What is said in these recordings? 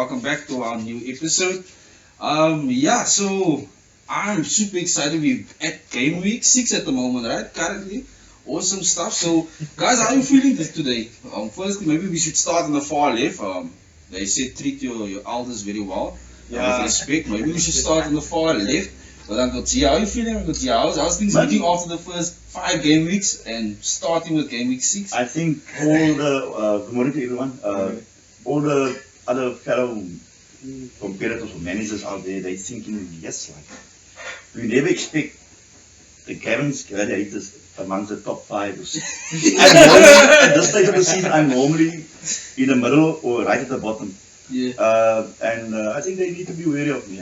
welcome back to our new episode. So I'm super excited. We're at game week 6 at the moment, right? Currently, awesome stuff. So, guys, how are you feeling this today? Firstly, maybe we should start on the far left. They said treat your elders very well. With respect. Maybe we should start on the far left. But Uncle G, how are you feeling, Uncle G? How's things looking after the first 5 game weeks and starting with game week 6? I think all the, good morning to everyone, all the other fellow competitors or managers out there, they're thinking, yes, like, we never expect the Gavin's gladiators amongst the top 5 or 6. At this stage of the season, I'm normally in the middle or right at the bottom. I think they need to be wary of me.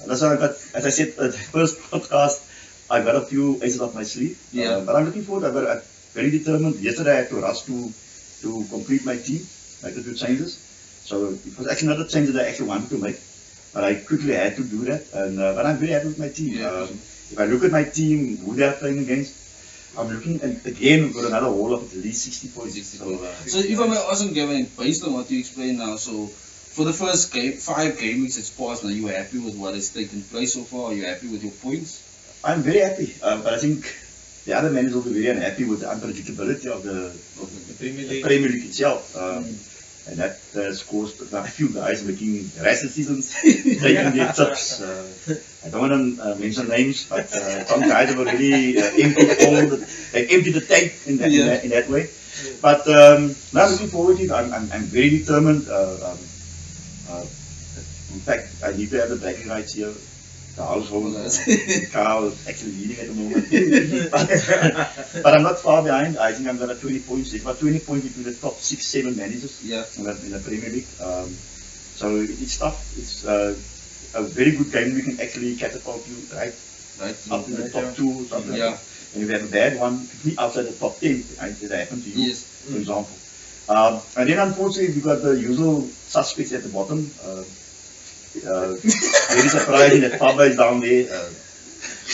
That's why I got, as I said, the first podcast, I got a few aces up my sleeve. But I'm looking forward. I'm very determined. Yesterday I had to rush to complete my team, make a few changes. So it was actually not a change that I actually wanted to make, but I quickly had to do that. But I'm very happy with my team. If I look at my team, who they are playing against, I'm looking at, again, for another haul of at least 60 points. So if I may ask Gavin, based on what you explained now, so for the first 5 game weeks it's passed, are you happy with what has taken place so far? Are you happy with your points? I'm very happy, but I think the other managers will be very unhappy with the unpredictability of the Premier League itself. And that has caused a few guys making rash decisions, taking their chips. I don't want to mention names, but some guys have already emptied the tank in that way. But now looking forward to it, I'm very determined. In fact, I need to have the bragging rights here. The household, Mikyle is actually leading at the moment. But I'm not far behind. I think I'm going to 20 points. There's about 20 points between the top 6-7 managers in the Premier League. So it's tough. It's a very good game. We can actually catapult you right up to the top 2 or something like that. And if you have a bad one, be outside the top 10. That happened to you, for example. And then unfortunately, we got the usual suspects at the bottom. Very surprising that Papa is down there.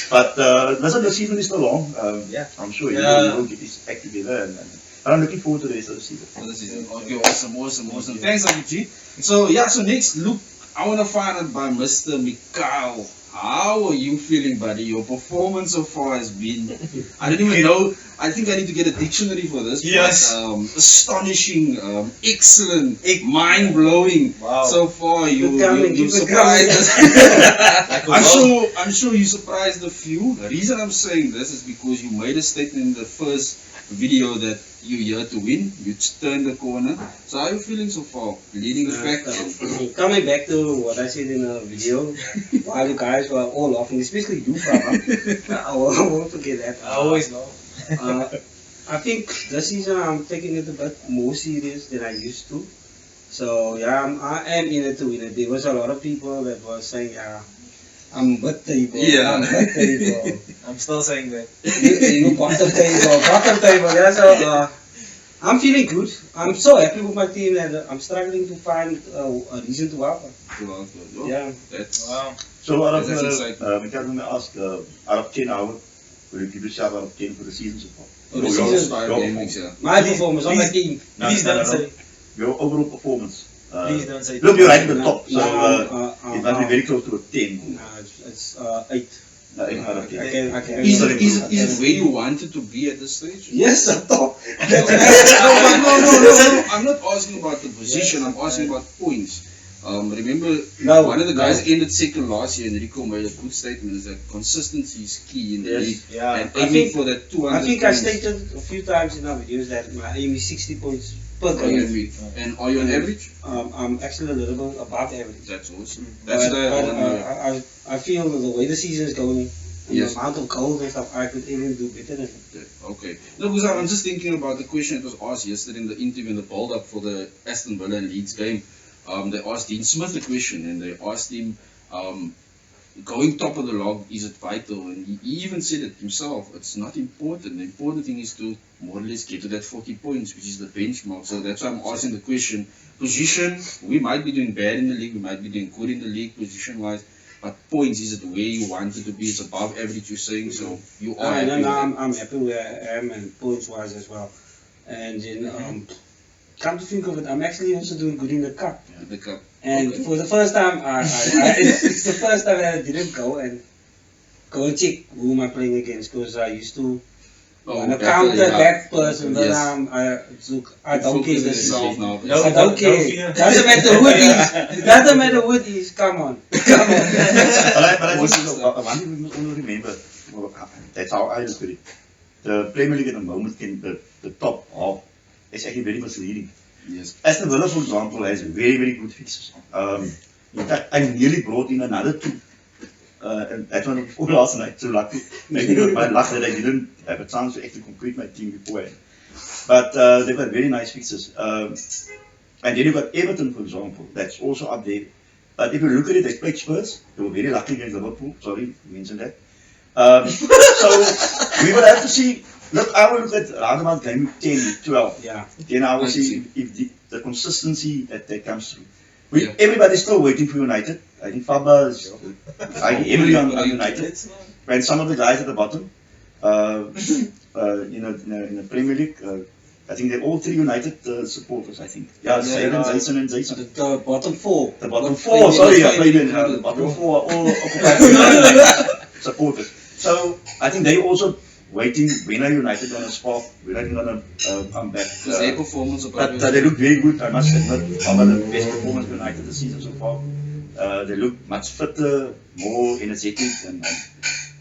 But listen, the season is still long. I'm sure he will get his act together. And I'm looking forward to the rest of the season. Okay, awesome. Thanks, Uncle G. So next, look, I want to find out by Mr. Mikyle. How are you feeling, buddy? Your performance so far has been, I don't even know, I think I need to get a dictionary for this. Yes. But, astonishing, excellent, mind-blowing. Wow. So far, you surprised us. I'm sure you surprised a few. The reason I'm saying this is because you made a statement in the first video that you're here to win. You turned the corner. So how are you feeling so far? Leading the pack? Coming back to what I said in the video, while you guys were all laughing, especially you, Papa. I won't forget that. I always know. I think this season I'm taking it a bit more serious than I used to. So I am in it to win it. There was a lot of people that were saying, I'm mid-table. I'm mid-table. I'm still saying that. You bottom table. So I'm feeling good. I'm so happy with my team and I'm struggling to find a reason to offer. That's wow. So out of Mikyle, let me ask, out of 10 hours, will you give yourself out of 10 for the season so far? the season 5 game weeks, My performance on my team. Please don't say. Your overall performance. Please don't say. Look, you're right at the top, so it must be very close to a 10. It's 8. 8 out of 10. I can. Is it where you wanted to be at this stage? Yes, at top. No. I'm not asking about the position. I'm asking about points. Remember, one of the guys ended second last year, and Rico made a good statement: is that consistency is key in the league. And aiming for that 200. I think I stated a few times in our videos that my aim is 60 points per game week. And are you on average? I'm actually a little bit above average. That's awesome. I feel the way the season is going, and the amount of goals and stuff, I could even do better than that. Okay. No, because I'm just thinking about the question that was asked yesterday in the interview, in the build-up for the Aston Villa and Leeds game. They asked Dean Smith the question, and they asked him, going top of the log, is it vital? And he even said it himself, it's not important. The important thing is to more or less get to that 40 points, which is the benchmark. So that's why I'm asking the question. Position, we might be doing bad in the league, we might be doing good in the league position-wise, but points, is it where you wanted to be? It's above average, you're saying, so you are happy. I'm happy where I am, and points-wise as well. And then come to think of it, I'm actually also doing good in the cup. The cup. And Okay. for the first time, it's the first time that I didn't go and check who am I playing against, because I used to wanna counter that person, but Yes. I don't care. Yourself now. No, I don't care. Doesn't matter who it is. Doesn't matter who it is. Come on. Come on. But I think one thing we must all remember, that's how I look at it. The Premier League at the moment, the top half, is actually very misleading. Yes. Aston Villa, for example, has very, very good fixtures. In fact, I nearly brought in another two. And that one before last night, so lucky. Maybe it was my luck that I didn't have a chance to actually complete my team beforehand. But they've got very nice fixtures. And then you've got Everton, for example, that's also up there. But if you look at it, they played Spurs. They were very lucky against Liverpool. Sorry, you mentioned that. So we will have to see. Look, I will look at around about game 10, 12. Yeah. Then I will see if the consistency that comes through. Everybody's still waiting for United. I think Faba is heavily on United. And some of the guys at the bottom, in the Premier League, I think they're all three United supporters, I think. Yeah, Jason and Jason. The bottom four. The bottom four, sorry, Fabian. The bottom four are all occupied supporters. So I think they also waiting when are United going to spark, when are they going to come back. Because their performance But they look very good, I must admit. Probably the best performance of United this season so far. They look much fitter, more energetic, and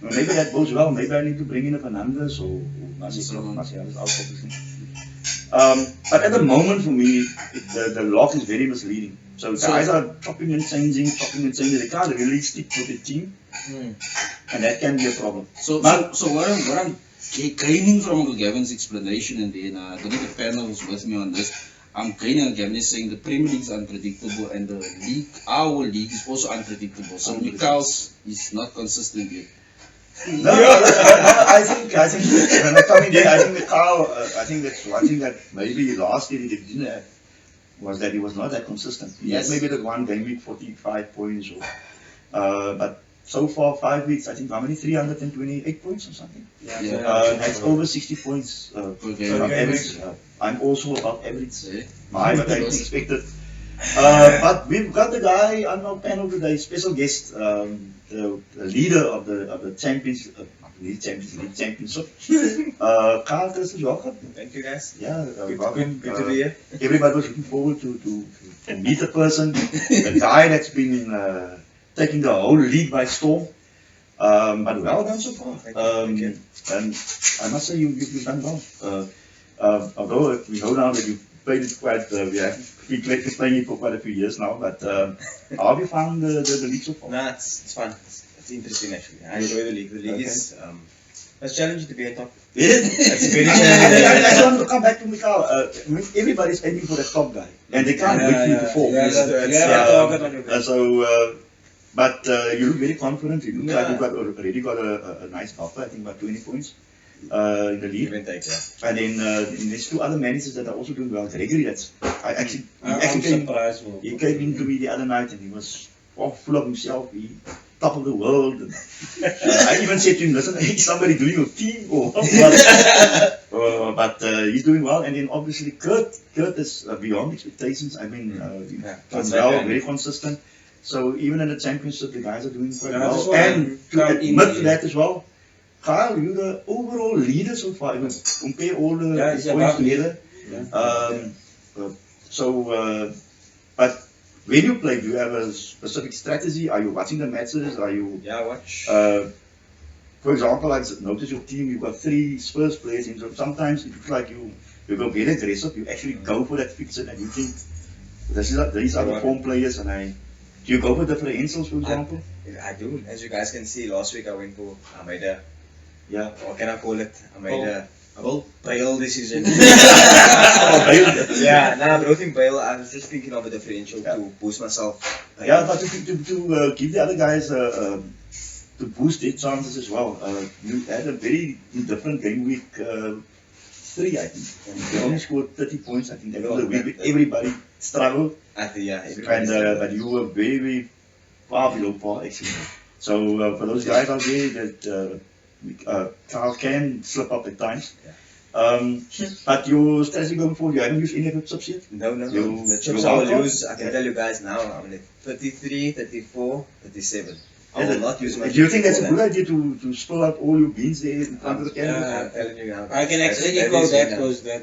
maybe that goes well. Maybe I need to bring in a Fernandes or Marcial is out obviously. But at the moment for me, the lock is very misleading. So guys are chopping and changing. They can't really stick with the team. And that can be a problem. So what I'm gaining from Gavin's explanation, and then I don't know if the panel was with me on this. I'm gaining Gavin is saying the Premier League is unpredictable and the league, our league, is also unpredictable. So Mikyle's is not consistent yet. No, I think when I come in there, I think Mikyle, I think that's one thing that maybe last year he didn't have, was that he was not that consistent. He had maybe that one game week 45 points, but so far 5 weeks, I think how many, 328 points or something. That's over 60 points per game average. I'm also above average. But I expected. But we've got the guy on our panel today, special guest, the leader of the Championship. Carl, this is welcome. Thank you guys. Yeah, Good to be here. Everybody was looking forward to meet the person, the guy that's been taking the whole league by storm. But well done so far. Thank you. And I must say you've done well. Although we know now that you've played it quite, we have been playing it for quite a few years now. But how have you found the league so far? No, it's fun. It's interesting actually. I enjoy the league. The league is it's challenging to be a top. It's very challenging. I just want to come back to Mikyle. Everybody's aiming for the top guy, and they can't wait for you to fall. But you look very confident. You look like you've already got a nice buffer. I think about 20 points in the league. Give and take, yeah. And then there's two other managers that are also doing well. Gregory, he came into me the other night and he was full of himself. He top of the world. And, I even said to him, listen, hey, somebody doing your team or what? But he's doing well. And then obviously Kurt is beyond expectations. I mean, he's well, very consistent. So even in the championship, the guys are doing quite well. And to admit to that as well, Kyle, you're the overall leader so far. Even compare all the points together. But when you play, do you have a specific strategy? Are you watching the matches? Are you? Yeah, I watch. For example, I noticed your team. You've got 3 Spurs players in. So sometimes it looks like you go very aggressive. You actually go for that fixture, and you think these are the form players, and do you go for differentials, for example? I do. As you guys can see, last week I made a, what can I call it? I made a bail decision. I brought in bail. I was just thinking of a differential to boost myself. But to give the other guys to boost their chances as well. You had a very different game week 3, I think. And you only scored 30 points. I think everybody struggled. But you were very, very far below par actually. So for those guys out there that Carl can slip up at times. But your strategy going forward, you haven't used any of the chips yet? No. You- The chips you I will welcome? use, I can tell you guys now, I'm like 33, 34, 37. I Is will it- not use my Do you think that's a before good idea to spill out all your beans there in front of the camera? that. I'm telling you now. I can actually That echo is that now. because that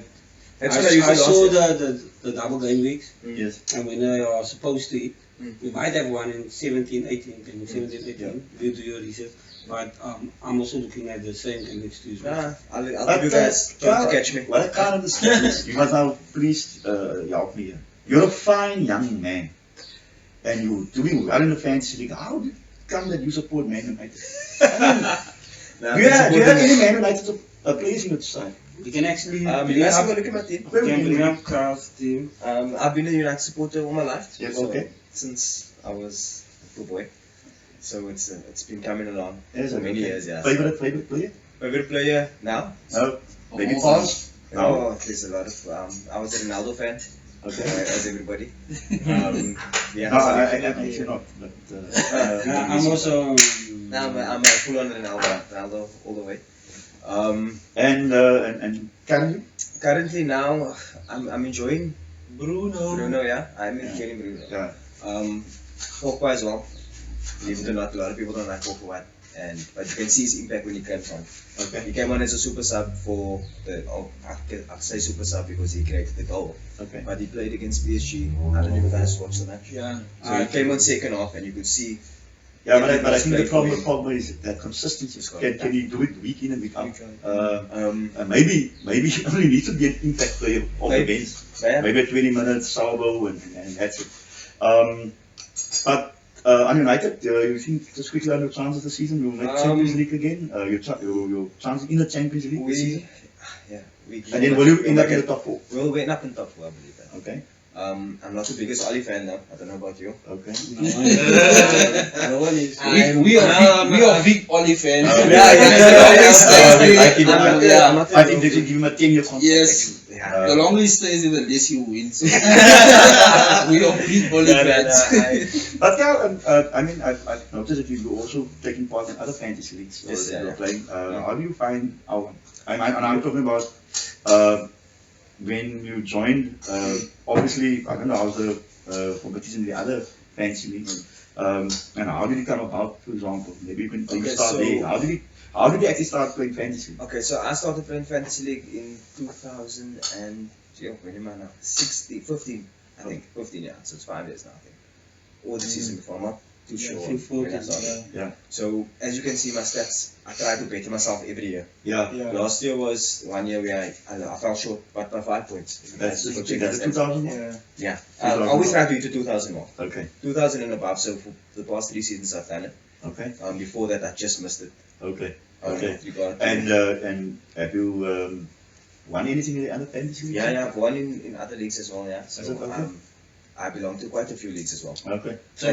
That's I, what I used I to saw last year. the double game weeks, Yes. and when they are supposed to eat, Mm. you might have one in 17, 18, game, 17, 18, due to your research. But I'm also looking at the same game weeks too. Nah, I'll But, give you guys try to catch me. What I can't understand is, you must now please help me here. You're a fine young man, and you're doing well in the fantasy league. How did it come that you support Man United? Nah, Do you have support them. any Man United players in your side? You can actually You bring guys up, have a look at my team. Where you would can you bring look? up Carl's team. I've been a United supporter all my life. Yes, so okay. Since I was a little boy. So it's been coming along Yes, for many okay. years, yeah. Favorite player? Favorite player now? No. Maybe All Paul? No. Oh, there's a lot of. I was a Ronaldo fan, Okay. as everybody. Yeah. No, so- I'm actually not. But, I'm also. Now I'm a full-on Ronaldo all the way. and Currently now I'm enjoying Bruno. Bruno. Yeah, I'm Yeah. enjoying Bruno. yeah. Pogba as well. Believe it or not, a lot of people don't like Pogba, but you can see his impact when he comes on. Okay. He came on as a super sub for I say super sub because he created the goal. Okay. But he played against PSG. I don't know if you guys watched the match. Yeah. So he came on second half and you could see. Yeah, but I think the Played problem for with Pogba is that consistency. He's got Can he do it week in and week out? Um, Maybe he only needs to be an impact player on the Maybe. bench. yeah. Maybe 20 minutes, salvo, and that's it. But on United, you think just quickly on your chances this season, you'll make Champions League again? Your chances in the Champions League this season? We And then will you end up in the top 4? We'll end up in top 4, I believe that. Okay, I'm not the biggest Ali fan now. I don't know about you. okay. No one is. We are big Oli fans. I think I'm not I think they should give him a 10-year contract. Yes. Yeah. The longer he stays in, the less he wins. We are big Oli fans. But yeah, I mean, I've noticed that you're also taking part in other fantasy leagues. Yes, You're yeah. playing. How do you find our? I'm talking about when you joined. Obviously, I don't know how's the competition in the other fantasy leagues. And how did it come about? For example, maybe you can start so- there. How did you actually start playing fantasy? Okay, so I started playing Fantasy League in 2000 and when am I now? 15, I think. 15, yeah. So it's 5 years now, I think. Or the season before, I'm not too sure when I started. Yeah. So as you can see my stats, I try to better myself every year. Yeah. Last year was 1 year where I fell short, but by 5 points. That's Go the check my stats. 2000 one? Yeah, I always try to do to 2000 more. Okay. 2000 and above, so for the past 3 seasons I've done it. Okay. Before that I just missed it. Okay. Okay. You got And have you won anything in the other fantasy leagues? yeah, I've won in other leagues as well, yeah. So Is it okay? I belong to quite a few leagues as well. Okay. So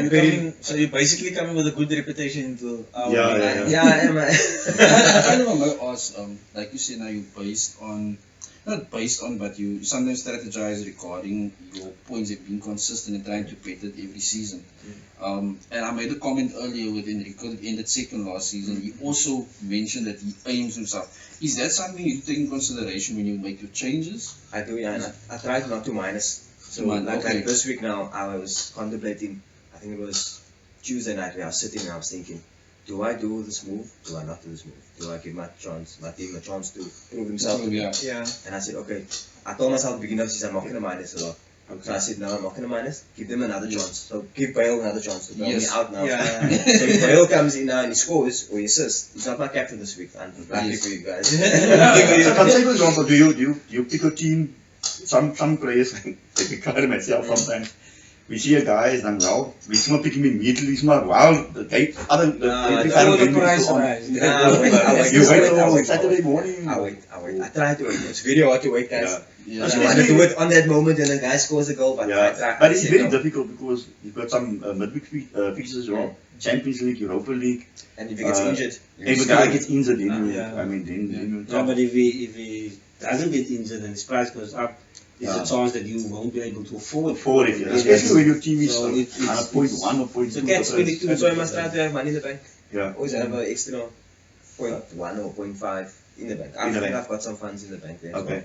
you're basically coming with a good reputation into our Yeah, league. yeah, Yeah, I am. I kind of want to ask, like you say now, you based on, not based on, but you sometimes strategize regarding your points of being consistent and trying to better it every season. And I made a comment earlier with Enrico that ended second last season. He also mentioned that he aims himself. Is that something you take in consideration when you make your changes? I do, yeah. And I tried not to minus. So like this week now, I was contemplating. I think it was Tuesday night where I was sitting and I was thinking, do I do this move? Do I not do this move? Do I give my team a chance to prove himself? Yeah. Yeah. And I said, okay. I told myself at the beginning of the season, I'm not going to minus a lot. So I said, no, I'm not going to minus. Give them another chance. So give Bale another chance to bail me out now. Yeah. So if Bale comes in now and he scores or he assists, he's not my captain this week. I'm lucky for you guys. But say for example, do you pick a team? Some players, like Mikyle myself sometimes, we see a guy is done well, we still pick him immediately, he's not wow, the guy, the price rise. You wait till Saturday morning. I wait. I try to wait. It's very hard to wait, guys. Yeah. You want to do it on that moment and the guy scores a goal, but I try. But it's I say very no. difficult because you've got some midweek fixtures as well. Champions League, Europa League. And if he gets injured, If a guy gets injured, then Yeah. I mean, then Yeah, but if he doesn't get injured and his price goes up, there's a chance that you won't be able to afford for it, especially when your team is So on it's- a point 1 or point 2. So catch 22. that's why I must try to have money in the bank. Yeah. Always have an extra 0.1 or 0.5 in the bank. I In the think bank. I've got some funds in the bank there. Okay.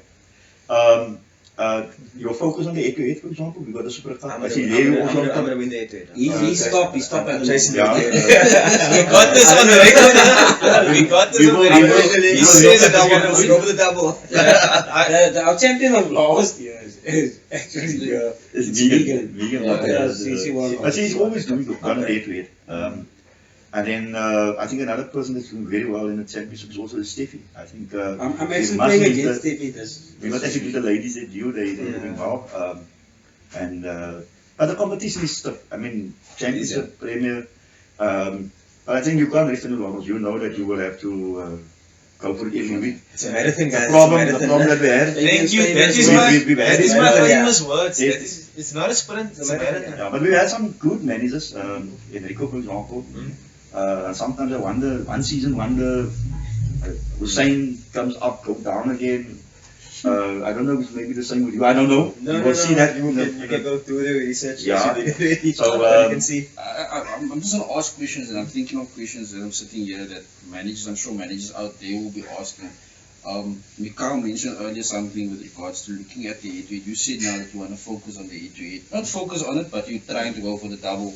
Your focus on the 8-8, for example, we got the Super Cup. I'm I see Leo also. gonna win the 8-8. He stopped at I'm the chasing Yeah. the 8-8. We got this on the record. We got this on the record. He He says says that that we'll go for the double. Our champion of last year is actually It's vegan. Vegan. Yeah, Yeah, CC one. but see, he's always doing good. Done 8-8. And then I think another person that's doing very well in the championship is also Steffi. I think I'm we actually must playing meet against the- Steffi this. We must actually do the ladies at you. They're doing well. But the competition is tough. I mean, championship, premier. But I think you can't rest on your laurels. You know that you will have to go for it every week. It's a marathon, guys. The problem that we had. Thank you. That is We- my, we- we've had that is it. my Yeah. famous words. Yes. That is, it's not a sprint, it's a marathon. Yeah, but we had some good managers. Enrico, for example. Sometimes I wonder, one season, Hussein comes up, goes down again. I don't know if it's maybe the same with you. I don't know. You will see that. You can go do the research. Yeah. So, you can see. I'm just going to ask questions, and I'm thinking of questions that I'm sitting here that managers, I'm sure managers out there will be asking. Mikyle mentioned earlier something with regards to looking at the 8-8. You said now that you want to focus on the 8-8. Not focus on it, but you're trying to go for the double.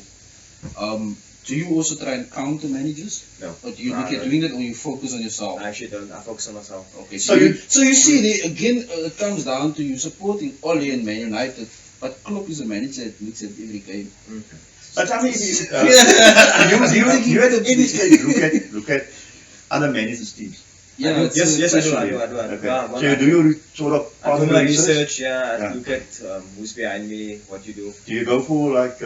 Do you also try and counter managers? No. Or do you No, look at no. doing that, or you focus on yourself? I actually don't. I focus on myself. Okay, So so you see, there, again, it comes down to you supporting Ole and Man United, but Klopp is a manager that looks at every game. But I mean, you had to look at other managers' teams. Yeah, Yes, I do. especially. I do. Okay. Yeah, So you do your sort of I part do of my the research. research. Yeah, Yeah. I look at who's behind me, what you do. Do you go for like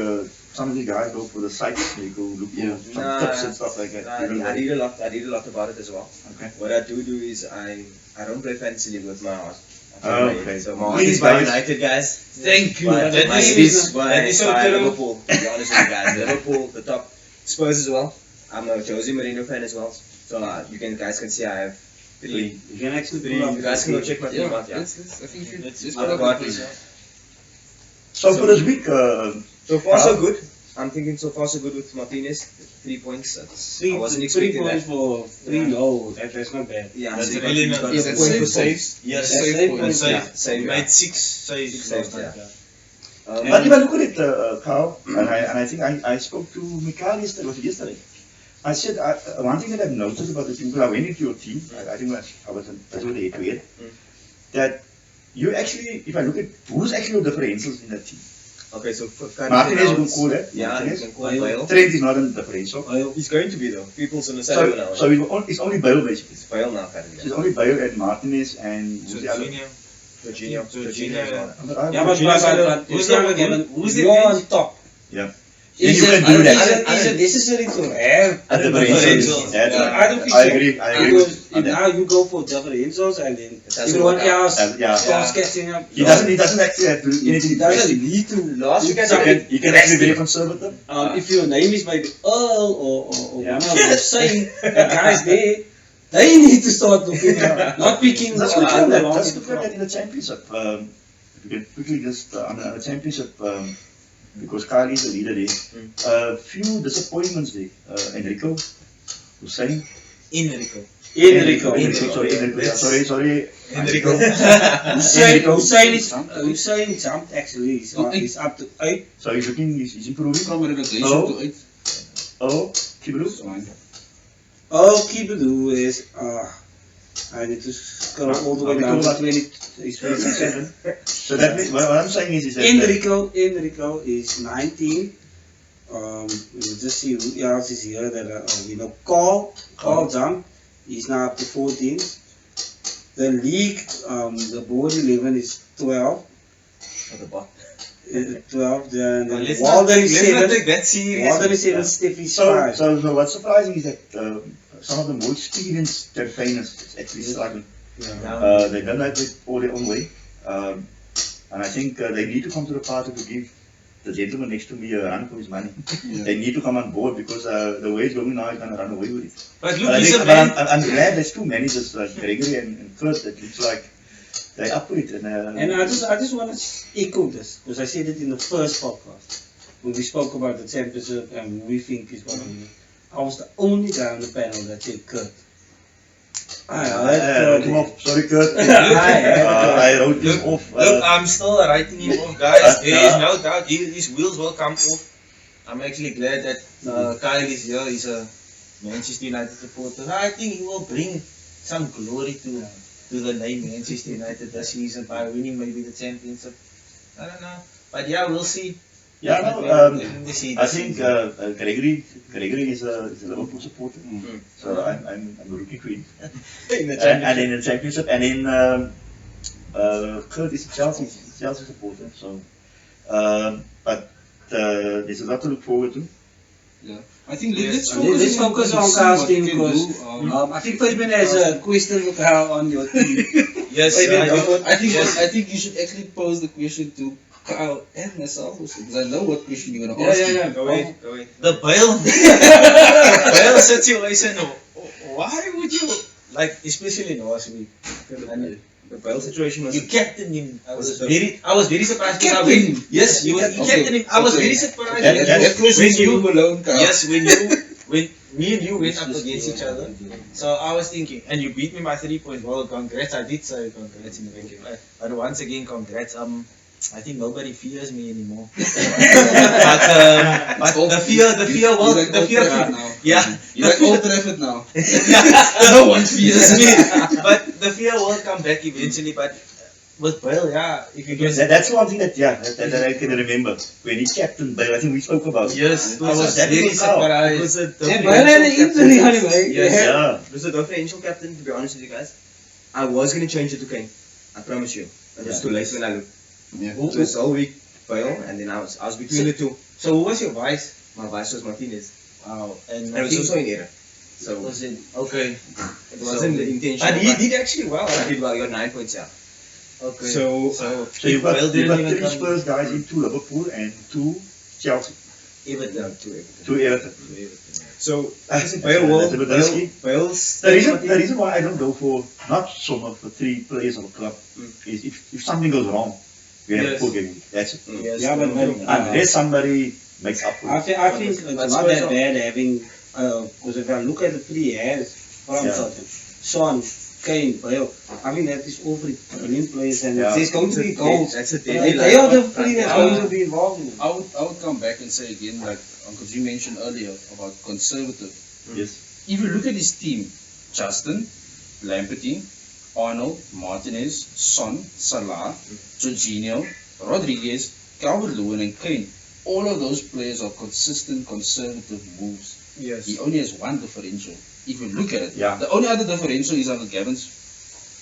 some of the guys go for the sites? They go look for Yeah. some tips and stuff like that. I You don't know. read a lot. I read a lot about it as well. Okay. What I do is I don't play fantasy league with my heart. Okay. So my heart Please, is by guys. United, guys. Thank you. But That my is- head is that is so by true. Liverpool. To be honest with you guys, Liverpool, the top. Spurs as well. I'm a Jose Mourinho fan as well. So guys can see I have three. You can actually Three. pull up You guys can go check my team Yeah, out. Yeah. I think you Let's- just I've put got up a this. So for this week, So far so good. I'm thinking so far so good with Martinez. 3 points. I wasn't three expecting points that. for 3. No, that's not bad. Yeah, That's so really he's got not- Yeah, a that's point safe for saves. points. Yes, That's safe safe point. points, Safe. yeah. Safe, We yeah. made 6 saves Saves, last yeah. time. but if I look at it, Carl, and I think I spoke to Mikyle yesterday. I said one thing that I've noticed about the team, because I went into your team, I think I was that's what they had, that you actually, if I look at who's actually your differentials in that team, Okay, so for Martinez you can call that. Yeah, you Martinez. can call Bale. Trent is not a differential. He's going to be though. People's on the side of it now. So it's only Bale basically. It's Bale now, currently. It's only Bale and Martinez and who's the other? Jorginho. Jorginho as well. Yeah, but Who's who's the you're on bench? top. Yeah. Is you can it, do that. is it necessary to have At the differentials. differentials. Yeah, I don't think I so. agree. I agree Because with on if that. now you go for differentials and then doesn't everyone work out. else Yeah. starts Yeah. catching up. He doesn't actually have to do anything. He doesn't need to. Last week I He can actually be conservative. If your name is maybe Earl or Yeah. one of the same guys there, they need to start looking at not picking Let's the look at that. other Let's look at that in the championship. If we can quickly just on the championship, because Kylie is the leader there. Few disappointments there. Enrico, Hussein. Enrico. Enrico. Sorry, Enrico. Yeah, sorry. Enrico. Hussein jumped actually. He's up to 8. So he's looking. He's improving. From relegation Oh. to 8. Oh, Kibru. It's fine. All keep do is I need to scroll all the way down to 20. He's 27. So that means what I'm saying is that Enrico is 19. We'll just see who else is here that we know. Carl jump. He's now up to 14. The league, the board 11 is 12. At the bottom. 12. Then Let's Walden is not 7. take that serious. Walden is 7. Steph is So 5. what's surprising is that some of the more experienced campaigners actually struggling. Yeah. They've done that all their own way. And I think they need to come to the party to give the gentleman next to me a run for his money. Yeah. They need to come on board because the way it's going now, he's going to run away with it. But But look, I he's think, a but man. I'm glad there's two managers like Gregory and Kurt that looks like they up for it. And I just want to echo this because I said it in the first podcast when we spoke about the championship and who we think is going to win. I was the only guy on the panel that said Kurt. I wrote him off. Sorry, Kurt. I wrote him off. Look, I'm still writing him off, guys. There is no doubt his wheels will come off. I'm actually glad that Kyle is here. He's a Manchester United supporter. I think he will bring some glory to the name Manchester United this season by winning maybe the championship. I don't know, but yeah, we'll see. Yeah, no, I think Gregory is a Liverpool supporter, so I'm rooting for him. And in the championship, and then Kurt is a Chelsea supporter. So, but there's a lot to look forward to. Yeah, I think Let's let's focus on Kyle's team because I think Fabian has a question for Kyle on your team. Yes, I think you should actually pose the question to Kyle and myself also, because I know what question you're gonna ask. Yeah. Go ahead. The Bale situation. Why would you especially last week? The Bale situation was. You captained him. I was very surprised. Yes, you captained him. I was very surprised. When me and you went up against each other. So I was thinking, and you beat me by 3 points. Well, congrats. I did say congrats in the game. But once again, congrats. I think nobody fears me anymore. but the fear will. Yeah. You're like Old Trafford now. No one fears me. But the fear will come back eventually. But with Bale, yeah, if you get that's one thing that I can remember when he captained Bale. I think we spoke about. Yes, I was very surprised. And Bale had an injury anyway. Yes. It was a differential captain, to be honest with you guys. I was going to change it to Kane. I promise you. It was too late when I looked. Yeah. So this whole week, Bale, and then I was between the two. So who was your vice? My vice was Martinez. Wow. And it was also in error. So was it okay? It wasn't the intention. But he did actually well. I did well. He got 9 points, yeah. Okay. So you've got 3 Spurs guys in 2 Liverpool and 2 Chelsea. Everton. 2 Everton. So Bale's the reason why I don't go for not so much for 3 players of a club is if something goes wrong, we have a poor game. That's it. Yes, Yeah, but unless somebody makes up for it. I think it's not that bad having because if I look at the 3 hands from Tottenham, Son, Kane, Bale, I mean that is all 3 brilliant players and there's going to be goals. That's a They are the 3 that's going to be involved in it. I would come back and say again, like because you mentioned earlier about conservative. Yes. If you look at his team, Justin, Lamperty, Arnold, Martinez, Son, Salah, Jorginho, Rodriguez, Calvert-Lewin and Kane, all of those players are consistent conservative moves. Yes. He only has one differential. If you look at it, Yeah. the only other differential is under Gavin's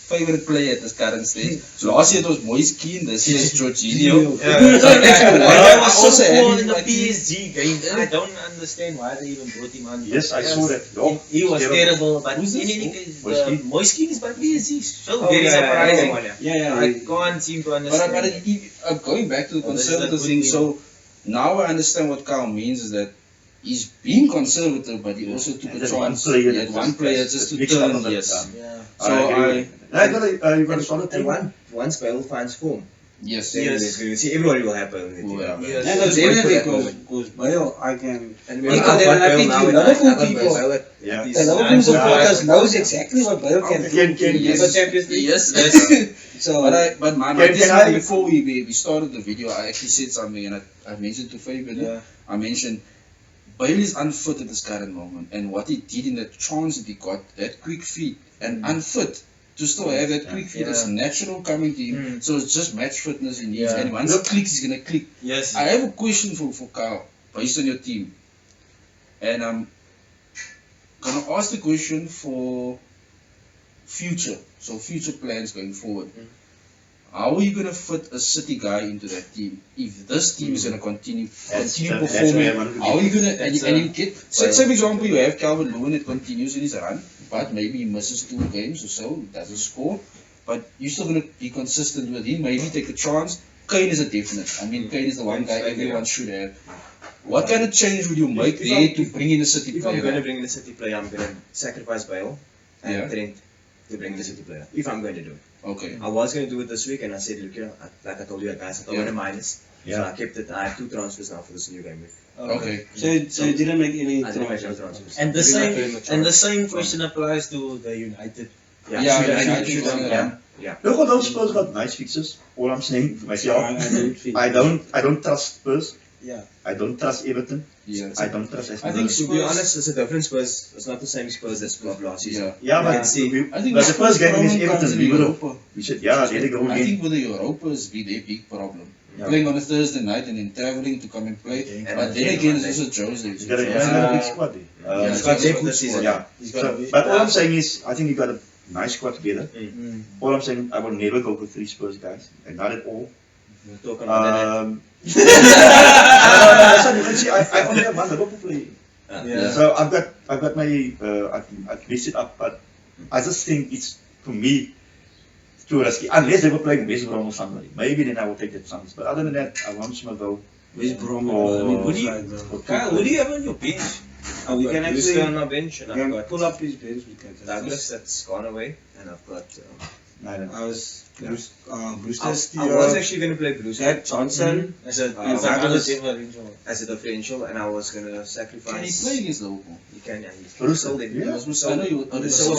favorite player at this current stage. So last year it was Moise Kean, this year it's Jorginho. I was so poor in the PSG game. I don't understand why they even brought him on. Yes, I saw that. Oh, He was terrible, but Who's in this? any case, Moise Kean? Moise Kean is by PSG. So Oh, very yeah, surprising. yeah, I can't seem to understand. But going back to the This is a conservative good thing, team. so now I understand what Kyle means is that he's being conservative, but he also took a Just chance. one player He had that one just player pressed just the to mix up turn, of it, yes. Yeah. So you got a solid team. Once Bale finds form, yes. then you see everybody will happen. in the team. Yeah. Yes. And that's definitely because Bale, I can. And Because I think you Liverpool people, Yeah. the Liverpool supporters knows exactly what Bale can do. Can Yes. Champions League. Yes. So, But my Can testimony I- before we started the video, I actually said something and I mentioned to Fabian. Yeah. I mentioned Bale is unfit at this current moment, and what he did in that chance that he got, that quick feet, and unfit to still have that quick feet, it's natural coming to him. So it's just match fitness he needs, and once he clicks, he's gonna click. Yes. I have a question for Kyle, based on your team, and I'm gonna ask the question for future plans going forward. How are you gonna fit a City guy into that team if this team is gonna continue That's where I performing? wanted to How are you gonna That's, and you get say for example you have Calvert-Lewin that continues in his run, but maybe he misses 2 games or so, doesn't score, but you're still gonna be consistent with him. Maybe take a chance. Kane is a definite. I mean, Kane is the one guy everyone should have. What kind of change would you make there to bring in a City If I'm going to player? bring in a City player, I'm going to sacrifice Bale and Trent to bring the City player. If I'm going to do it. Okay. I was going to do it this week and I said, look, you know, like I told you guys, I thought about a minus. So I kept it. I have 2 transfers now for this new game week. Okay. so you didn't make any I didn't make no transfers. transfers. And the Did not same put in the and the transfers. same question applies to the United Yeah, Yeah, should I I think should so, yeah. Yeah. Look, although Spurs got nice fixtures, all I'm saying for myself, I don't feel. I don't trust Spurs. Yeah. I don't trust Everton. Yeah. I don't trust Aston I think Villa. To be honest, it's a different Spurs. It's not the same Spurs that flopped last season. Yeah, but, Let's see. I think but the first game against problem comes Everton, in we would have. Europa. We said, yeah, there they go I again. think with the Europa is be their big problem. Yeah. Playing on a Thursday night and then traveling to come and play. And But then then again, Monday. it's also Jose. He's got a big squad there. Yeah, He's got it's a depth good this season. Yeah. He's got So, a bit- but all I'm saying is, I think you got a nice squad together. Mm. All I'm saying, I will never go for 3 Spurs guys, and not at all. We'll talk about that. That's what you can see. I only have one Liverpool player. Yeah. So I've got my I've mixed it up, but I just think it's for me too risky. Unless they were playing West Brom or somebody, maybe then I will take that chance. But other than that, I won't go. West Brom. Oh. Who do you- for Kyle, who do you have on your bench? We can Brewster on actually my bench, and I've can got pull up his bench. We can Douglas that's gone away, and I've got. I don't know. I was Yeah. Brewster I still. was actually going to play Brewster That Johnson. As a And Douglas. as a differential, and I was going to Can he sacrifice. play against Liverpool? You can, yeah. He's Brewster? sold him. Yeah. I know you would. He was sold.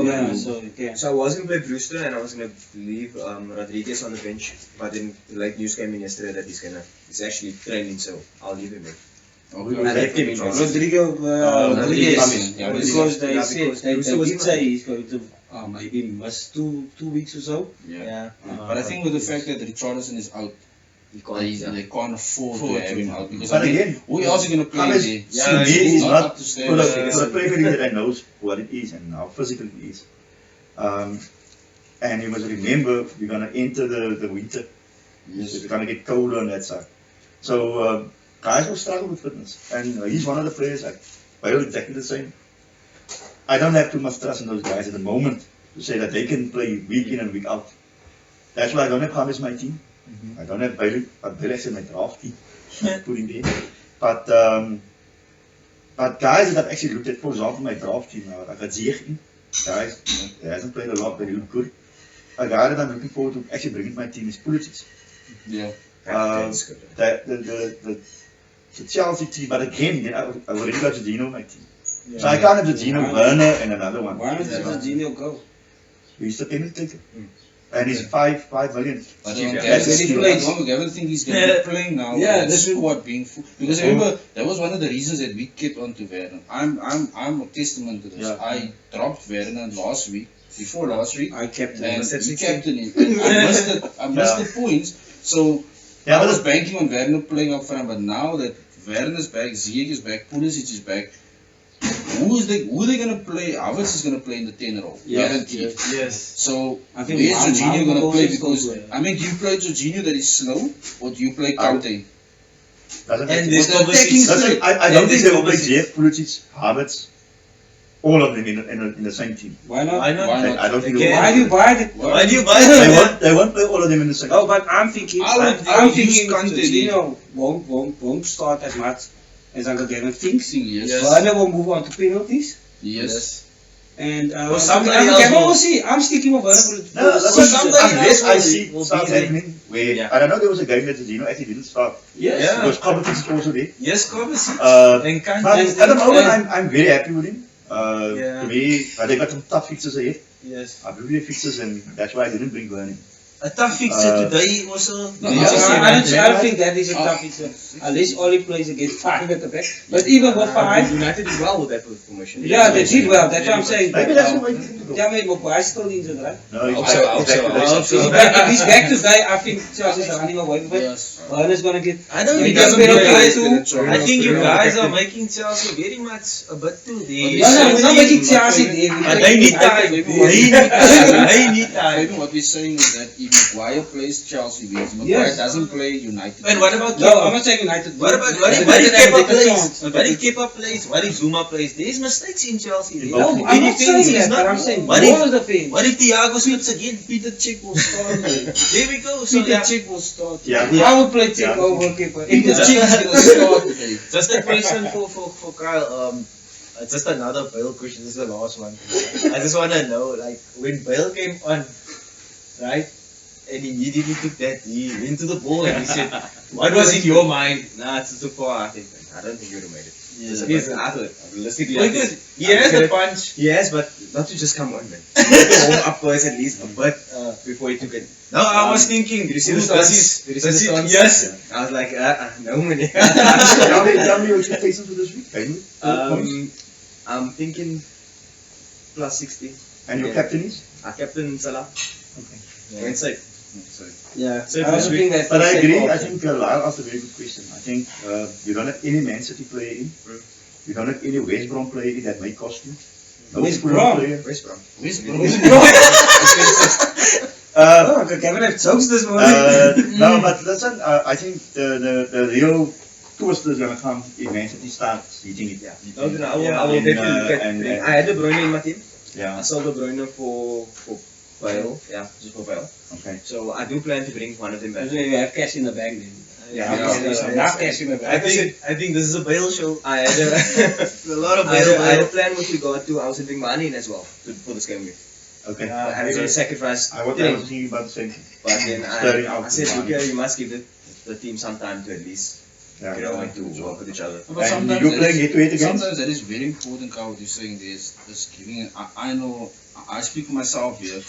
Yeah, so you can. So I was going to play Brewster, and I was going to leave Rodriguez on the bench, but then the late news came in yesterday that he's actually training, so I'll leave him in. Okay. I left him in charge. Rodrigo. Rodriguez. Rodriguez. Yeah, Because they yeah, said because they Brewster was did in say he's going to maybe miss two weeks or so. Yeah. Yeah. But I think with the fact that Richarlison is out, You can't. they can't afford to have him out because But I mean, again, who else is going to play James, there? Yeah, he is Not not up to for standard. the player that knows what it is and how physical it is. And you must remember, we're going to enter the winter. So we're going to get colder on that side. So guys will struggle with fitness. And he's one of the players, like, Bale exactly the same. I don't have too much trust in those guys at the moment to say that they can play week in and week out. That's why I don't have James in my team. I don't have Bailey, but Bailey's in my draft team. Put him there. But guys that I've actually looked at, for example, my draft team now, I've got Ziyech in. Guys, he hasn't played a lot, but he looked good. A guy that I'm looking forward to actually bringing to my team is Pulisic. Yeah. The Chelsea team, but again, I already got Jorginho on my team. So I can't have Jorginho, Werner, and another one. Why not let Jorginho go? He's the penalty taker. And he's 5 million. But Cheap, yeah. Gavin That's cheap. Gavin think he's going to be playing now. Yeah, this that's squad being full. Because remember, that was one of the reasons that we kept on to Werner. I'm a testament to this. Yeah. I dropped Werner before last week, I kept him. and said you 16. captain him. And I missed the points. So Yeah, I but was banking on Werner playing up front, but now that Werner's back, Ziyech is back, Pulisic is back. Who they gonna play? Havertz is gonna play in the 10 role, Yeah, guaranteed. Yes. So I think where's Mount Jorginho gonna also play? is Because good. I mean, do you play Jorginho that is slow, or do you play Kante? Doesn't And matter. there's With the attacking Kovacic. threat. I don't think they will play Kovacic. Ziyech, Pulisic, Havertz, all of them in the same team. Why not? Why not? Why not? I don't think Again. Why do you buy it? Why do you buy they it? they won't play all of them in the same No, but I'm thinking. I I'm would use thinking Kante Jorginho won't start as much as Uncle Gavin thinks. Yes. Yes. Werner will move on to penalties. Yes. And Or somebody Uncle else Gavin will- will see. I'm sticking with Werner for the. No, that's So what somebody unless else I will see be starts there. happening where Yeah. I don't know there was a game that Jorginho actually didn't start Yes. Yeah. because Kovacic is also there. Yes, Kovacic. But And Kante. at the moment I'm very happy with him. Yeah. To me, they got some tough fixes ahead. Yes. I've reviewed fixes and that's why I didn't bring Werner. A tough fixture today also. No, I don't think that is a tough issue. Unless Oli plays against 5 at the back. But even with 5, United did well with that formation. yeah, they did well. That's what I'm saying. Maybe that's the way to go. Yeah, maybe Maguire still injured, right? No, he's Hope back- so, he's hope back so, today. hope so. If he's back today, I think Chelsea's running away with it. Yes. Werner's gonna get. I don't He think doesn't you get guys. too. I think you guys are making Chelsea very much a bit too there. No, we're not making Chelsea there. But they need time. They need time. Maybe what we're saying is that if Maguire plays Chelsea wins, Maguire Yes. doesn't play United. And what about No, I'm not saying United. What if United Kepa have a plays? chance. What if Kepa plays? What if Zuma plays? There's mistakes in Chelsea. There. No, I'm not Anything saying is that, not- but I'm saying What more if, of the thing. what if Thiago slips again? Peter Cech will start. There we go. So Peter yeah, Cech will start. Yeah. I would play check over Kepa. Peter Cech is going to start today. just a question for Kyle. Just another Bale question. This is the last one. I just want to know, like, when Bale came on, right? And he immediately took that, he went to the ball and he said, what was in your mind? Nah, it's too far, I think. I don't think he would have made it. Yes. But I thought, realistically, I Because think he has the punch. he has, but not to just come on, man. He had to warm up first at least a bit before he took it. No, I was thinking, Did you see who the does stunts? Did you see does the he- stunts? Yes. I was like, no, man. Tell me your expectations for this week. I'm thinking plus 60. And your yeah. captain is? Our captain Salah. Okay. Went safe. Yeah, So I also this think that. But I the agree. second I think Lyle asked a very good question. I think you don't have any Man City player in. You don't have any West Brom player in that may cost you. No West Fulham Brom? player. West Brom. West Brom. Oh, Gavin have jokes this morning. No, but listen, I think the real twist is going to come if Man City starts hitting it. Yeah. I will definitely look at. I had De Bruyne in my team. I Yeah. sold De Bruyne for Bale. Yeah, just for Bale. Okay. So I do plan to bring one of them back. Usually you have cash in the bank then. Yeah, Enough cash in the I bank. think this is a Bale show. I had A lot of I had a Bale. plan with regard to I was having money in as well for this game week. Okay. I had to sacrifice I was thinking about the same thing. but then Stirring out I said, the money. okay, you must give the team some time to at least Yeah. get away to work with each other. But And sometimes you're that playing is- head-to-head against? Sometimes that is very important, Carl, what you're saying. There's giving. I know. I speak for myself here.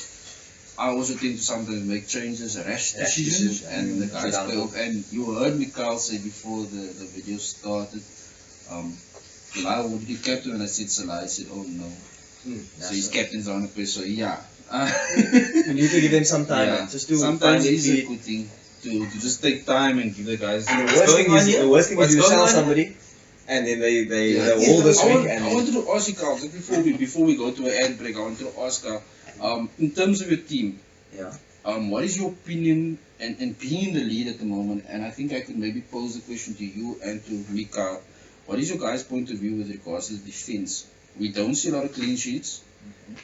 I also tend to sometimes make changes, rash decisions, and the guys play off. And you heard Mikyle say before the video started, Lyle would be captain, and I said Salah. I said, oh no. So his captain's on the place. So yeah. You need to give them some time, Yeah. man, just to Sometimes find it is a feet. good thing to just take time and give the guys. The What's worst thing going on is here? the worst thing is What's you going sell on here? somebody and then they Yeah. hold this week and I then wanted to ask you, Carl, just before we go to an ad break, I wanted to ask her, in terms of your team, yeah. what is your opinion and being in the lead at the moment? And I think I could maybe pose the question to you and to Mikyle. What is your guys' point of view with regards to the defense? We don't see a lot of clean sheets.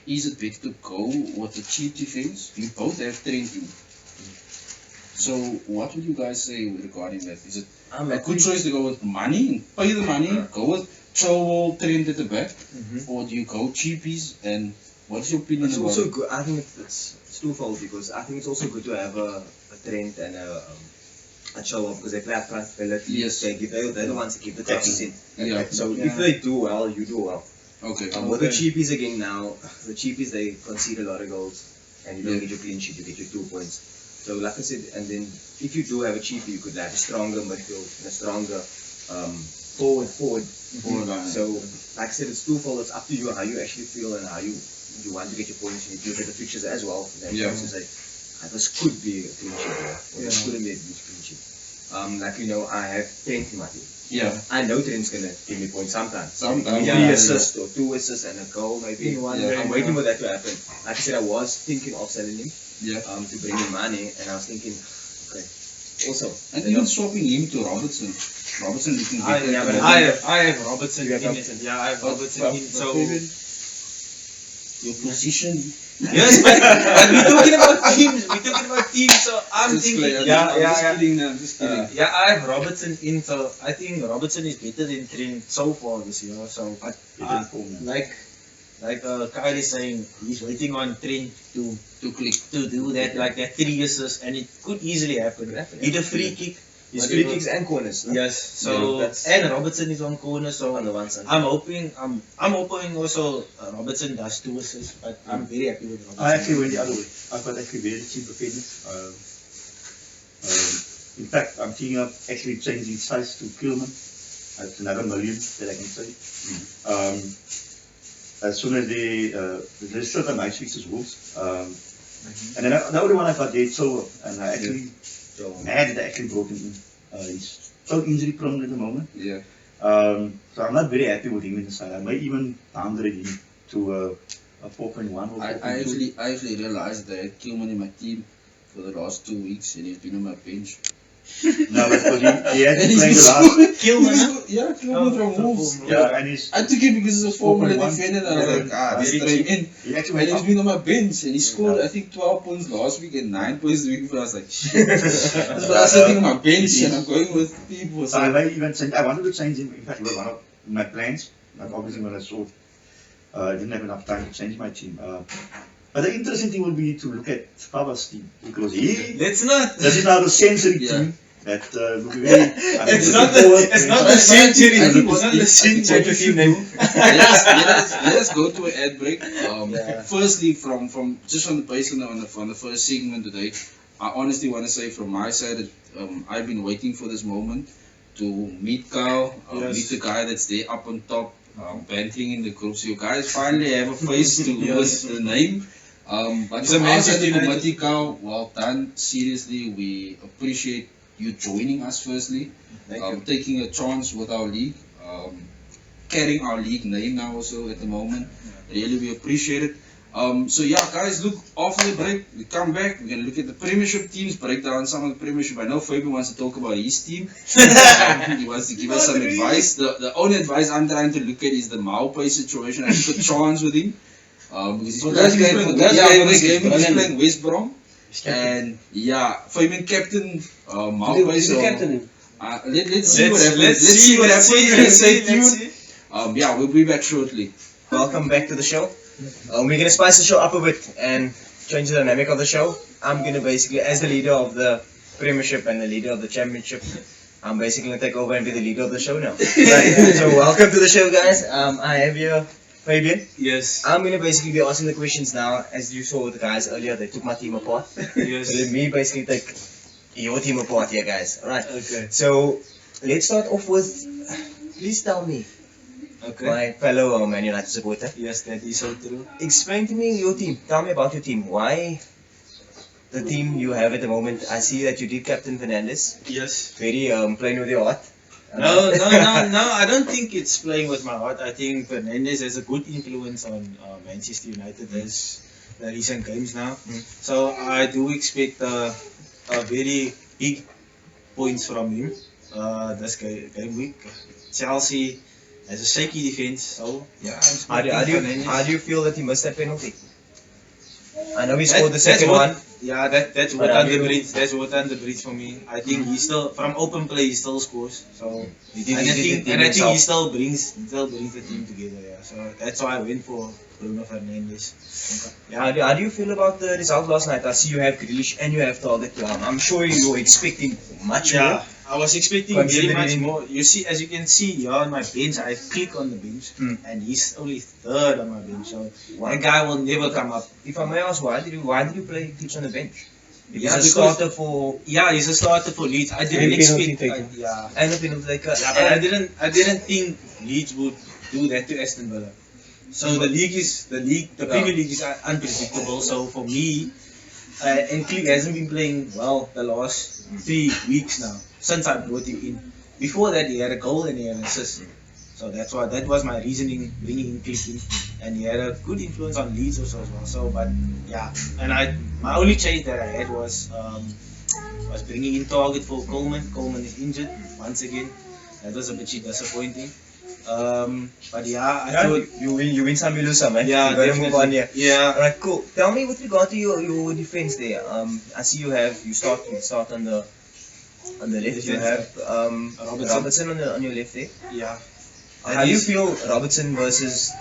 Is it better to go with the cheap defense? You both have Trent in. So what would you guys say regarding that? Is it I'm a good choice to go with money and pay the money, go with Chilwell, Trent at the back, or do you go cheapies? And what's your opinion It's about also it? good. I think it's twofold because I think it's also good to have a Trent and a show off because they play up front relatively. Yes. They're the ones that keep the touches in. Yeah. So if they do well, you do well. Okay. With the cheapies again now, the cheapies they concede a lot of goals and you don't get your clean sheet, you get your 2 points. So like I said, and then if you do have a cheapie, you could have a stronger midfield and a stronger forward. line. So like I said, it's twofold. It's up to you how you actually feel and how you want to get your points. You need to look at the pictures as well. Then Yeah. to say, this could be a clean sheet or this couldn't be a clean sheet. Like I have Trent in my team. Yeah. I know Trent's gonna give me points sometimes. Sometimes, Maybe yeah. 3 assists or 2 assists and a goal maybe. In one Yeah. game, I'm waiting for that to happen. Like I said, I was thinking of selling him Yeah. to bring in money, and I was thinking, okay. Also, And even swapping him to Robertson. Robertson looking I better. but have Robertson You have in Robertson. it. Yeah, I have Robertson in. So Your position. yes, but we're talking about teams. We're talking about teams. So I'm Just thinking, play- yeah, I'm yeah, just yeah. kidding now, I'm just kidding. Yeah, I have Robertson in, so I think Robertson is better than Trent so far this year. So, but like Kyle is saying, he's waiting on Trent to click. do that, like that 3 assists, and it could easily happen. Hit a free kick. his But free it kicks and corners. No? Yes. So that's- and Robertson is on corner, so On the one side. I'm hoping also Robertson does 2 assists, but I'm very happy with Robertson. I actually went the other way. I've got actually very cheap offenders. In fact, I'm thinking of actually changing size to Kilman. That's another million that I can say. As soon as there's certain nice fixes Wolves. And then the only one I got there is Silver. And I actually, So, mad that I actually brought him in. He's so injury prone at the moment. Yeah. So I'm not very happy with him in the side. I may even downgrade him to a 4.1 or 4.2. I actually realized that I had Kilman in my team for the last 2 weeks and he's been on my bench. No, because he hasn't And he's played been the last. scoring. Kilman, He's huh? go- Yeah, Kilman from Wolves. Yeah, and he's I took him because he's a former 4.1. defender and I was like, let's Very throw him cheap. in. he actually And went he's up. been on my bench and he scored I think 12 points last week and 9 points the week before. I was like, shit. That's why I was sitting on my bench and I'm going with people. So I So may even change. I wanted to change him. In fact, it was one of my plans. But obviously, when I saw, I didn't have enough time to change my team. But the interesting thing will be to look at Faba's team because let's not. this is now the sensory Yeah. team. That would be very. It's not the century. It's not the century. Let us go to an ad break. Yeah. Firstly, from just on the base on the first segment today, I honestly want to say from my side that I've been waiting for this moment to meet Kyle, meet the guy that's there up on top, bantering in the group. So you guys finally have a face to with the name. But He's a from our side, Manchester United. committee, Kyle, well done. Seriously, we appreciate you joining us firstly, taking a chance with our league, carrying our league name now also at the moment. Really, we appreciate it. So yeah, guys, look, after the break, we come back, we're going to look at the Premiership teams, break down some of the Premiership. I know Fabian wants to talk about his team. He wants to give us some advice. The only advice I'm trying to look at is the Maupay situation. I took a chance with him. Because he's playing West Brom. And yeah, Fabian captain Maupay. So let's see what happens. Let's see what happens. Stay tuned. Yeah, we'll be back shortly. Welcome back to the show. We're gonna spice the show up a bit and change the dynamic of the show. I'm gonna basically, as the leader of the Premiership and the leader of the Championship, I'm basically gonna take over and be the leader of the show now. Right. So welcome to the show, guys. I have here Fabian. Yes. I'm gonna basically be asking the questions now. As you saw with the guys earlier, they took my team apart. Yes. So let me basically take your team apart here, guys. Alright. Okay. So let's start off with, please tell me, Okay. my fellow Man United supporter, Yes, that is so true. explain to me your team. Tell me about your team. Why the team you have at the moment? I see that you did Captain Fernandes. Yes. Very playing with your heart. No. I don't think it's playing with my heart. I think Fernandes has a good influence on Manchester United as the recent games now. So I do expect a very big points from him this game week. Chelsea has a shaky defense, so yeah. How do you feel that he missed that penalty? I know he scored the second one. Yeah, that's what under bridge. That's what under bridge for me. I think he still from open play he still scores. So I think he still brings the team together. Yeah. So that's why I went for Bruno Fernandes. Yeah. How do you feel about the result last night? I see you have Grealish and you have Target. I'm sure you were expecting much more. Yeah, I was expecting very much more. You see, as you can see here on my bench, I click on the bench, and he's only third on my bench. So that guy will never come up. If I may ask, why did you play Clips on the bench? Yeah, he's a starter for. Yeah, he's a starter for Leeds. I didn't expect. Yeah, And a penalty taker. yeah, but I didn't think Leeds would do that to Aston Villa. So the Premier League is unpredictable. So for me, and Click hasn't been playing well the last 3 weeks now since I brought him in. Before that, he had a goal and he had an assist. So that was my reasoning bringing in Click in, and he had a good influence on Leeds also as well. So, but yeah, and my only change that I had was bringing in Target for Coleman. Coleman is injured once again. That was a bit disappointing. But yeah, I thought you win some, you lose some, man. yeah, You gotta move on definitely. here. Yeah. Alright, cool. Tell me with regard to your defense there. I see you start on the left. You have Robertson on your left there. Yeah. How do you feel Robertson versus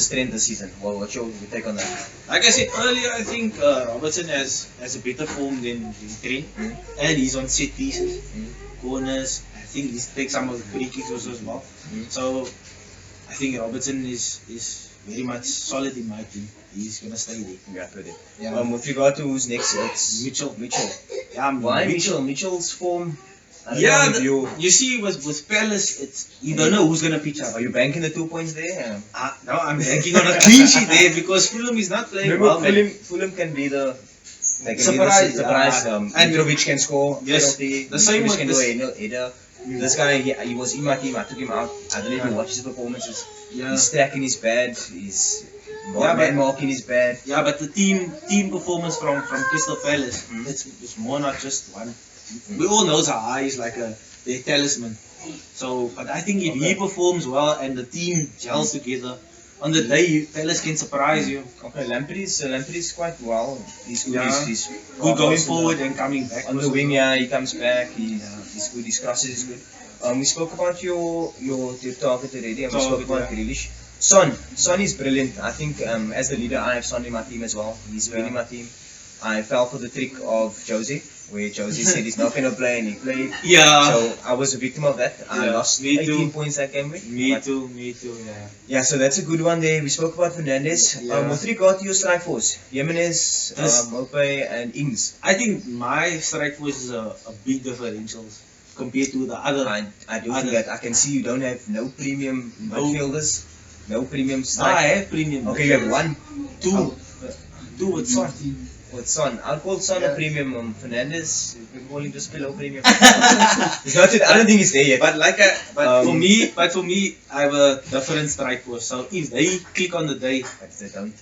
Trent this season? What's your take on that? Like I said earlier, I think Robertson has a better form than Trent, and he's on set pieces, corners. I think he takes some of the free kicks also as well. So I think Robertson is very much solid in my team. He's gonna stay there. Yeah, good. Yeah. With regard to who's next, it's Mitchell. Mitchell. Yeah, Why Mitchell? Mitchell's form. I don't Yeah, know if you see with Palace, you don't know who's gonna pitch up. Are you banking the 2 points there? No, I'm banking on a clean sheet there because Fulham is not playing well. Fulham can be the Surprise, surprise. and Mitrovic can score. Yes, penalty. the same Mitrovic with can do a header. This guy, he was in my team. I took him out. I don't know if you watch his performances. Yeah. His stacking is bad. His Yeah, man marking is bad. Yeah, but the team performance from Crystal Palace, it's more not just one. We all know Zaha is like their talisman. So, but I think if he performs well and the team gels together, on the day Palace can surprise you. Okay, Lampard is quite well. He's good. Yeah. He's Good going forward and coming back. on the wing. Yeah, he comes back. He's good. His crosses is good. We spoke about your target already, and we spoke about Grealish. Son is brilliant. I think as the leader, I have Son in my team as well. He's been in my team. I fell for the trick of Jose. where Josie said he's not going to play and he played. Yeah. So I was a victim of that. I Yeah, lost me 18 too. points that game week. Me But- too, yeah. Yeah, so that's a good one there. We spoke about Fernandez. Yeah. With regard to your strike force, Jimenez, This- Mope, and Ings. I think my strike force is a big differential compared to the other. I do Other- think that I can see you don't have no premium No. midfielders, no premium No, I strike. have premium. Okay, you have one. Two with Son. With Son. I'll call Son a Yeah. premium. Fernandez, you can call him just below premium. He's not, I don't think he's there yet. But Um, for me, I have a different strike force. So if they click on the day, But they don't.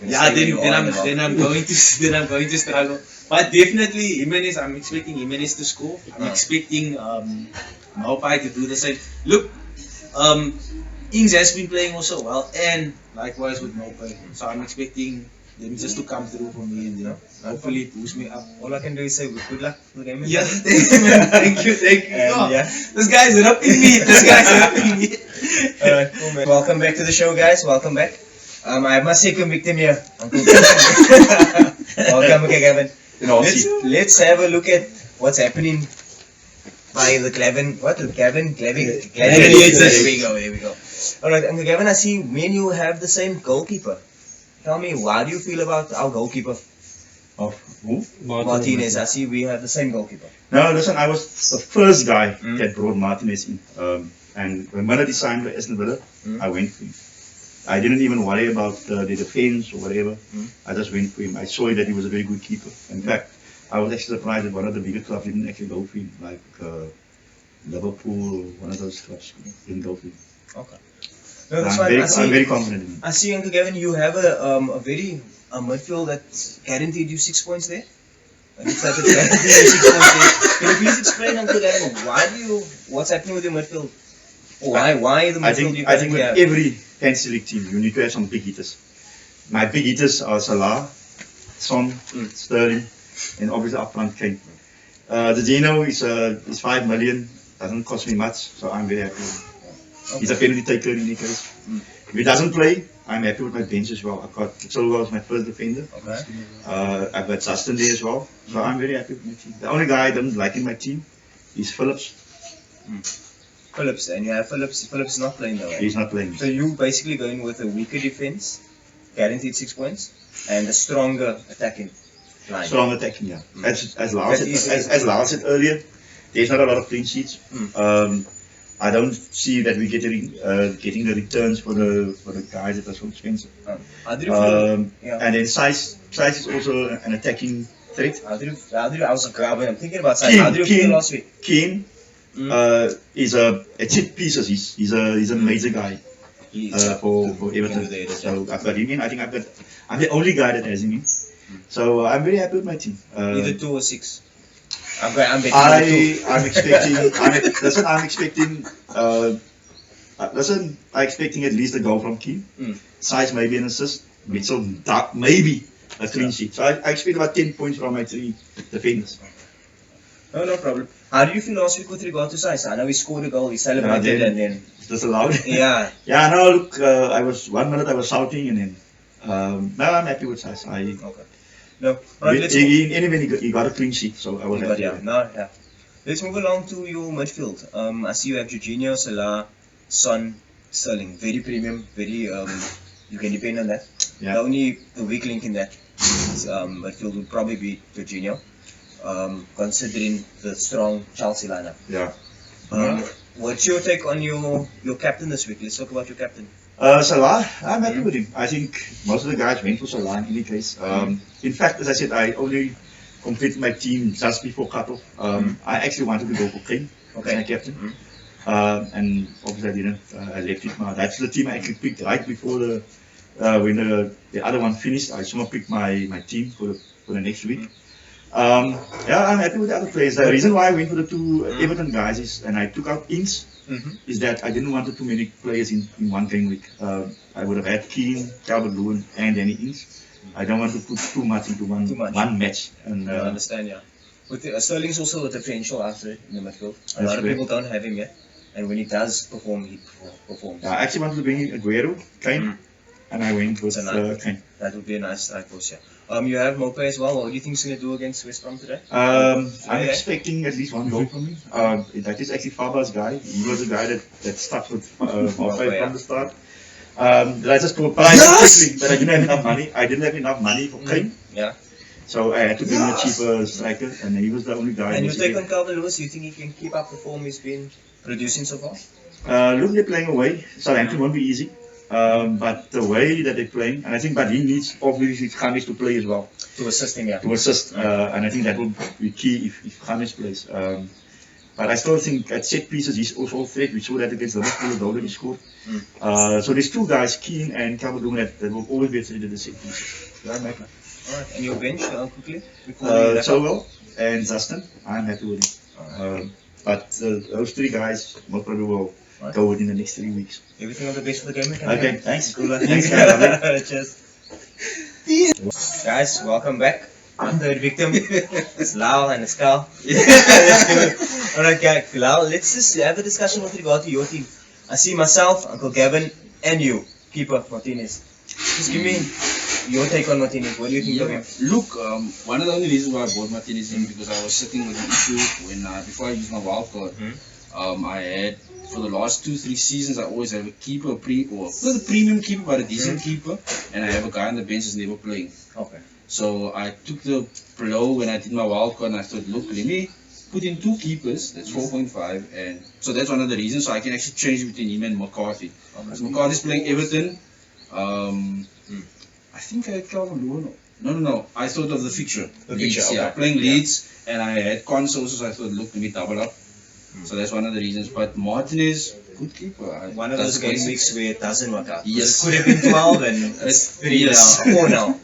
yeah, then I'm going to struggle. But definitely Jimenez, I'm expecting Jimenez to score. I'm expecting Maupai to do the same. Look, Ings has been playing also well, and likewise with Maupai. So I'm expecting them just to come through for me and hopefully boost me up. All I can do is say good luck for the game. Yeah, thank you. And, Oh, yeah. this guy's ripping me. Alright, cool, man. Welcome back to the show, guys. Welcome back. I must say victim here. Uncle Welcome, okay, Gavin. Let's have a look at what's happening by the Gavin. What? The Gavin? Gladiators. There we go. Alright, Uncle Gavin, I see me and you have the same goalkeeper. Tell me, how do you feel about our goalkeeper, Of who? Martinez? I see we have the same goalkeeper. No, listen, I was the first guy Mm. that brought Martinez in. And when Miller signed for Aston Villa, I went for him. I didn't even worry about the defense or whatever. I just went for him. I saw that he was a very good keeper. In fact, I was actually surprised that one of the bigger clubs didn't actually go for him, like Liverpool or one of those clubs didn't go for him. Okay. No, that's I'm fine. I'm very confident in him. I see, Uncle Gavin, you have a midfield that guaranteed you 6 points there. It looks like it's guaranteed you 6 points there. Can you please explain, Uncle Gavin, what's happening with your midfield? Or why the midfield you I think with have? every fantasy league team, you need to have some big hitters. My big hitters are Salah, Son, Sterling, and obviously up front Kane. The Geno is 5 million, doesn't cost me much, so I'm very happy with him. He's a penalty taker in any case. If he doesn't play, I'm happy with my bench as well. I've got Silva as my first defender. Okay. I've got Justin there as well, so I'm very happy with my team. The only guy I don't like in my team is Phillips. Phillips, and you have Phillips. Phillips is not playing though. Right? He's not playing. So you basically going with a weaker defense, guaranteed 6 points, and a stronger attacking line. Strong attacking, yeah. As Lyle That said, is- as Lyle said earlier, there's not a lot of clean sheets. I don't see that we're getting the returns for the guys that are so expensive. How do you feel? And then size is also an attacking threat. How do you, I was I'm thinking about size. How do you feel last week? Keane is a cheap piece. He's a major guy for Everton. So I've got him in. I think I'm the only guy that has him in. So I'm very happy with my team. Either 2 or 6. I'm betting on 2. I'm expecting. I'm expecting at least a goal from Keane. Size maybe an assist. Mitchell maybe a clean sheet. So I expect about 10 points from my 3 defenders. No problem. How do you feel last week with regard to size? I know he scored a goal, he celebrated, and then Is this allowed? yeah. Yeah. No. Look, I was 1 minute I was shouting and then. No, I'm happy with size. Okay. No. Right, let's move. Anyway, he got a clean sheet, so I was happy. Yeah, with it. no, yeah. Let's move along to your midfield. I see you have Jorginho, Salah, Son, Sterling. Very premium, very you can depend on that. Yeah. The weak link in that midfield would probably be Jorginho, considering the strong Chelsea lineup. Yeah. What's your take on your captain this week? Let's talk about your captain. Salah, I'm happy with him. I think most of the guys went for Salah in any case. In fact, as I said, I only completed my team just before cut-off. I actually wanted to go for King as my captain. And obviously I didn't. I left it. That's the team I actually picked right before when the other one finished. I somehow picked my team for the next week. Yeah, I'm happy with the other players. The reason why I went for the 2 Everton guys and I took out Ings is that I didn't want too many players in one game week. I would have had Keane, Calvert-Lewin, and Danny Ings. I don't want to put too much into one match. And I understand, yeah. With Sterling's also a differential after in the midfield. A lot of people don't have him yet, and when he does perform, he performs. I actually wanted to bring in Aguero, Kane, and I went with Kane. That would be a nice strike force, yeah. You have Mope as well. What do you think he's going to do against West Brom today? I'm expecting at least one goal from him. That is actually Faba's guy. He was the guy that stuck with Mope from the start. I just scored quickly, but I didn't have enough money. I didn't have enough money for Kane. Yeah. So I had to bring a cheaper striker, and he was the only guy. And you take on Calvin Lewis, you think he can keep up the form he's been producing so far? Look, they're playing away. Southampton won't be easy. But the way that they're playing, and I think but he needs obviously Khamis to play as well. To assist him, yeah. To assist, and I think that will be key if Khamis plays. But I still think at set pieces he's also a threat. We saw that against Liverpool, the goal that he scored. So there's two guys, Keane and Calvert-Lewin, that will always be a threat at the set pieces. Alright, and your bench, quickly? Sowell and Justin, I'm happy with him. But those three guys most probably will go within the next 3 weeks. Everything on the best for the game. Okay, thanks. Cool. Thanks, guys. Cheers. Guys, welcome back. Our third victim. It's Lyle and it's Kyle. Alright, guys, Lyle, let's just have a discussion with regard to your team. I see myself, Uncle Gavin, and you, keeper Martinez. Just give me your take on Martinez. What do you think of him? Look, one of the only reasons why I bought Martinez in because I was sitting with an issue when before I used my wild card. I had for the last 2-3 seasons I always have a keeper, not a premium keeper but a decent keeper, and I have a guy on the bench that's never playing. Okay. So I took the blow when I did my wild card and I thought, look, let me put in 2 keepers. That's 4.5, and so that's one of the reasons. So I can actually change between him and McCarthy. Because McCarthy's playing Everton. I think I had Calvin-Lewin. No. I thought of the fixture. Leeds, okay. yeah, playing Leeds, and I had consoles, so I thought, look, let me double up. So that's one of the reasons. But Martinez, good keeper. One of those game weeks where it doesn't work out. Yes. It could have been 12 and it's 3 Yes. now, 4 now.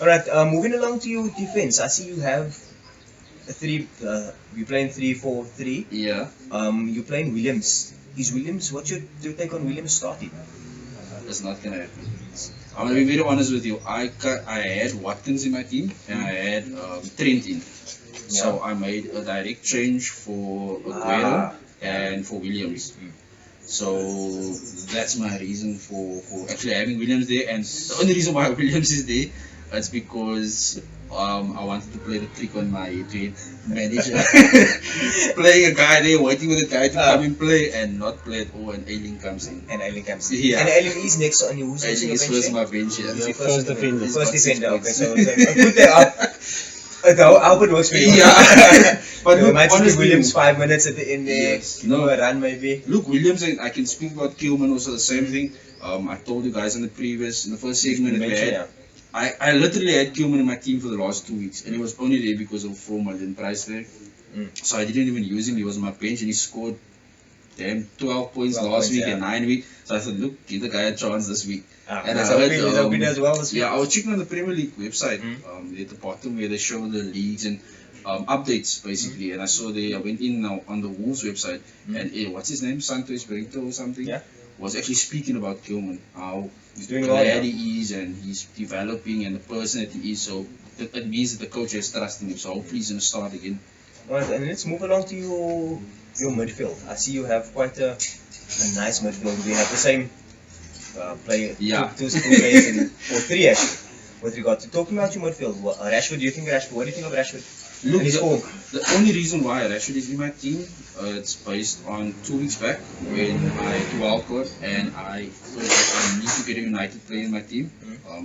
Alright, moving along to your defense. I see you have a 3, you're playing 3-4-3. Yeah. You're playing Williams. Is Williams, what's your take on Williams starting? It's not gonna happen. I'm gonna be very honest with you. I had Watkins in my team and I had Trent in. So I made a direct change for Aguero and for Williams. So that's my reason for actually having Williams there. And the only reason why Williams is there is because I wanted to play the trick on my head manager. Playing a guy there, waiting for the guy to come and play and not play at all, and Aileen comes in. And Aileen comes in. Yeah. And Aileen is next on you. Who's next on Aileen your is bench? first on my bench, yeah. Your First defender. First He's defender, got okay. 6 So points. put that up. I hope it works for you. Yeah. But You look, might see honestly, Williams 5 minutes at the end there. Yes. Give him a run maybe. Look, Williams, and I can speak about Kilman also the same thing. I told you guys in the first segment that we had. I literally had Kilman in my team for the last 2 weeks, and he was only there because of 4 million price tag. So I didn't even use him. He was on my bench, and he scored 12 points last week and 9 weeks. So I thought, look, give the guy a chance this week. And I heard he as well this week. Yeah, I was checking on the Premier League website at the bottom where they show the leagues and updates basically, and I saw I went in now on the Wolves website, and what's his name, Santos Brito or something, was actually speaking about Kilman, how he's doing well, glad he is and he's developing and the person that he is, so it means that the coach has trust in him, so hopefully he's going to start again. Alright, and let's move along to your midfield. I see you have quite a nice midfield. We have the same player, two players, or 3 actually. With regard to talking about your midfield, Rashford, what do you think of Rashford? Look, the only reason why Rashford is in my team, it's based on 2 weeks back when I had to wildcard and I thought that I need to get a United player in my team.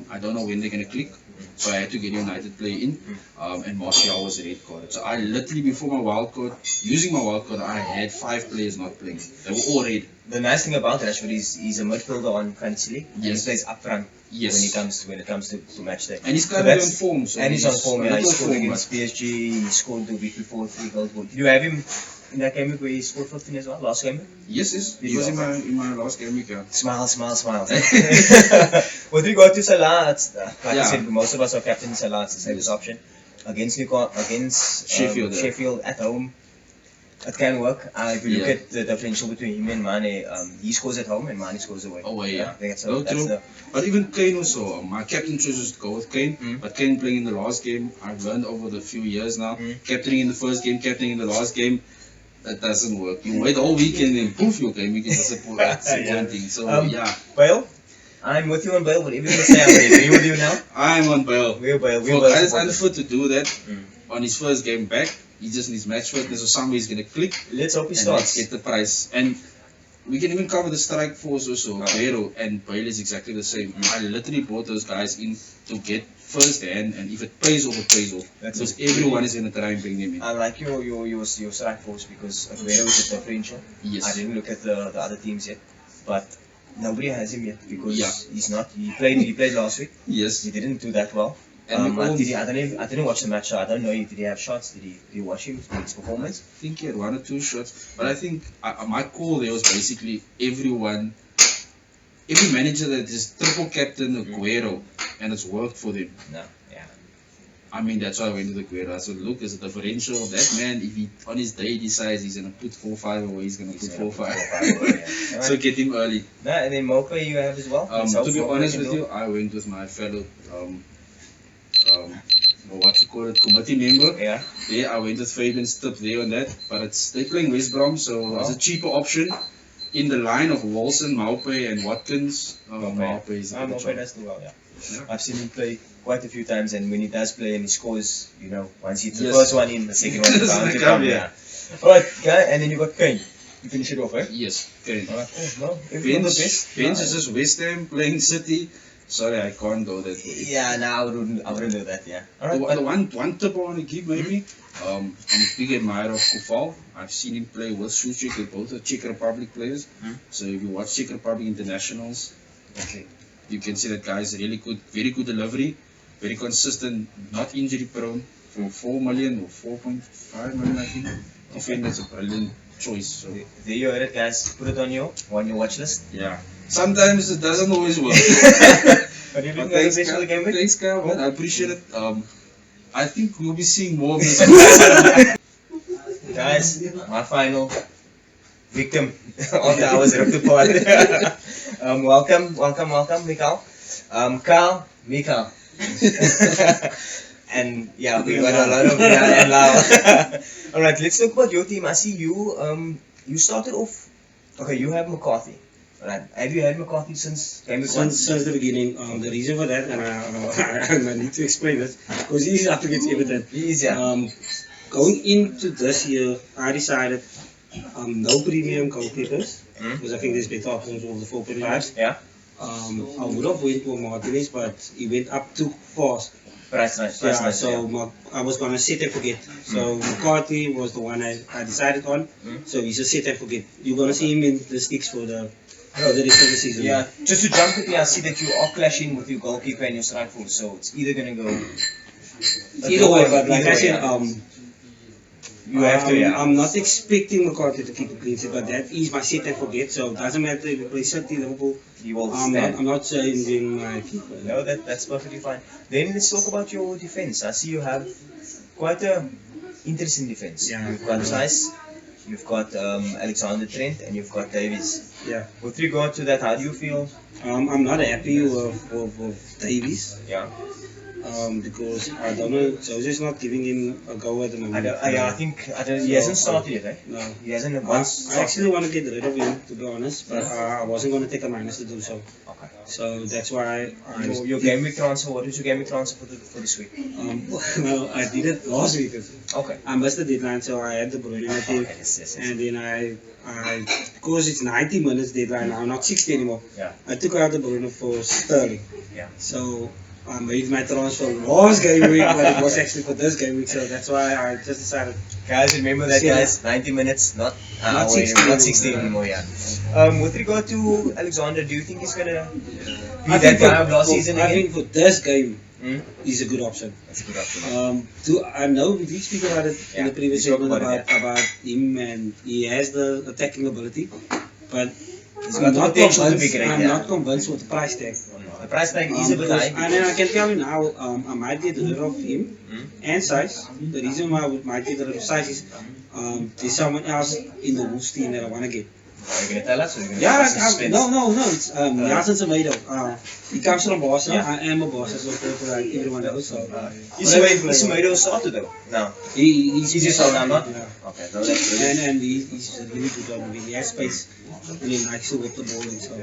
I don't know when they're going to click, so I had to get a United player in, and Martial was a red card. So I literally, before my wildcard, using my wildcard, I had 5 players not playing. They were all red. The nice thing about Rashford is he's a midfielder on Fantasy League, and he plays up front. Yes. When it comes to match day. And he's kind of on form. So and he's on form. Yeah, he scored against PSG. He scored the week before 3 goals. Did you have him in that game week where he scored 15 as well? Last game week? Yes. He was in my last game week. Yeah. Smile. With regard to Salah, it's, like I said, most of us are captain Salah. It's the safest option against Sheffield at home. It can work. If you look at the differential between him and Mane, he scores at home and Mane scores away. Yeah. That's but even Kane also, my captain choice was to go with Kane, but Kane playing in the last game, I've learned over the few years now, captaining in the first game, captaining in the last game, that doesn't work. You wait all weekend and poof, your game, you can disappointing. So, Bale? I'm with you on Bale, whatever you say, I'm agree with you now. I'm on Bale. We're Bale. For We're guys Bale. unfit to do that Mm. on his first game back, he just needs match fitness or somebody is gonna click Let's hope he and let's starts. get the price. And we can even cover the strike force also. Oh. Guerrero and Bale is exactly the same. I literally brought those guys in to get first hand, and if it pays off, it pays off. That's Because it. everyone is gonna try and bring them in. I like your strike force because Aguero is a differential. Yes. I didn't look at the other teams yet, but nobody has him yet because Yeah. he's not. He played last week. Yes. He didn't do that well. And we all- I didn't watch the match, so I don't know. Did he have shots? Did you watch him? His performance? I think he had 1 or 2 shots, but I think my call there was basically every manager that is triple captain Aguero, and it's worked for them. No. Yeah. I mean, that's why I went to the Aguero. I said, look, there's a differential of that man. If he on his day decides he's gonna put 4-5 away, he's gonna put 4-5. Yeah. So get him early. No, and then Moka you have as well. To be honest with you, I went with my fellow what you call it, committee member. Yeah. Yeah, I went with Fabian's tip there on that, but they're playing West Brom, so it's a cheaper option. In the line of Wilson, Maupe and Watkins, Maupe is a good Moka choice. does do well, yeah. Yeah. I've seen him play quite a few times, and when he does play and he scores, once he's the Yes. first one in, the second one It's bound gonna to come, come, yeah. Alright, guy, and then you got Kane. You finish it off, right? Yes, okay. Alright, cool. No, everyone the best. Bench is just West Ham playing City. Sorry, I can't go that way. Yeah, no, I wouldn't do that, yeah. The, Alright, the one tip I want to give maybe, I'm a big admirer of Koufal. I've seen him play with Suchik, they're both are Czech Republic players. So if you watch Czech Republic internationals, okay, you can see that guy is really good, very good delivery, very consistent, not injury prone. For 4 million or 4.5 million, I think, I think that's a brilliant choice. So there you heard it, guys. Put it on your watch list. yeah, sometimes it doesn't always work. But you But didn't thanks, best for the game week? Thanks, Gavin. I appreciate it. I think we'll be seeing more of this. Guys, my final victim of the hours of the pod. Welcome, Mikyle. Kyle, Mikyle. And yeah, we got a lot of and Lyle. Alright, let's talk about your team. I see you you started off, okay, you have McCarthy. Right. Have you had McCarthy since game week one? Since the beginning, the reason for that, and I need to explain this, because he's up against everything. He's, yeah. Going into this year, I decided no premium goalkeepers, because I think there's better options over the 4.5s. Yeah. I would have went for Martinez, but he went up too fast. Price nice. So I was gonna set and forget. So McCarthy was the one I decided on. So he's a set and forget. You're gonna see him in the sticks for the rest of the season. Yeah, just to jump quickly, I see that you are clashing with your goalkeeper and your strike force, so it's either gonna go. Either way, but like I said, you have to, yeah. I'm not expecting McCarthy to keep a clean sheet, but that is my set and forget. So it doesn't matter if you play City, Liverpool. You will I'm stand. not changing my keeper. No, that's perfectly fine. Then let's talk about your defense. I see you have quite a interesting defense. Yeah. You've got Size, you've got Alexander Trent, and you've got Davies. Yeah. With regard to that, how do you feel? I'm not happy with Davies. Yeah. Because I don't know, Jose's not giving him a go at the moment. He hasn't started yet, eh? No. He hasn't I once. actually want to get rid of him, to be honest, but I wasn't going to take a minus to do so. Okay. So that's why Your game week transfer. What is your game week transfer for this week? well, I did it last week. Okay. I missed the deadline, so I had the Bruno team. Yes. And then I because it's 90 minutes deadline now, not 60 anymore. Yeah. I took out the Bruno for Sterling. Yeah. So I made my transfer last game week, but it was actually for this game week, so that's why I just decided. Guys, remember that, Yeah. guys. 90 minutes, not 60 anymore. Yeah. With regard to Alexander, do you think he's gonna be I that think guy of last season I again? think for this game, Hmm? he's a good option. That's a good option. I know we did speak about it in Yeah, the previous we spoke segment about it, about him, and he has the attacking ability, but He's got the potential to be great. I'm Yeah. not convinced with the price tag. The price tag is a bit Because- high. and then I can tell you now, I might get rid of him and Size. The reason why I might get rid of Size is there's someone else in the Wolves team that I want to get. Are you gonna tell us or are you gonna Yeah, give us suspense? no. It's Jason Semedo. He comes from Boston. Yeah. I am a Boston supporter, like everyone else. So Is Tomato started though? No. he's He's just on now, not? Yeah. Okay, no, that's good. And he's really good on moving. He has space. And he likes to whip the ball in. So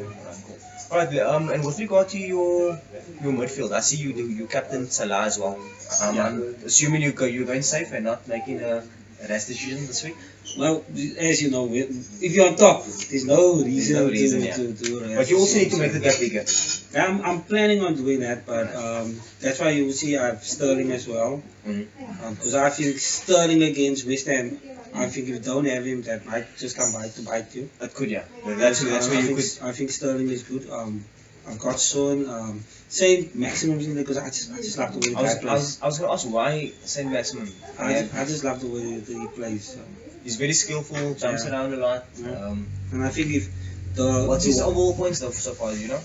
Alright, and with regard to your midfield, I see you captain Salah as well. I'm assuming you're going safe and not making a rash decision this week. well, as you know, if you're on top, there's no reason, no reason, yeah. to But you also need to make the gap bigger. I'm planning on doing that, but that's why you will see I have Sterling as well. Because I think Sterling against West Ham, I think if you don't have him, that might just come back to bite you. That could, yeah. That's where you could. I think Sterling is good. I've got Son, same maximums in there because I just love the way the guy plays. I was going to ask why Saint Maximum. I just love the way that he plays. So. He's very skillful, jumps around a lot. Yeah. And I think if the What's his overall points though so far? You know?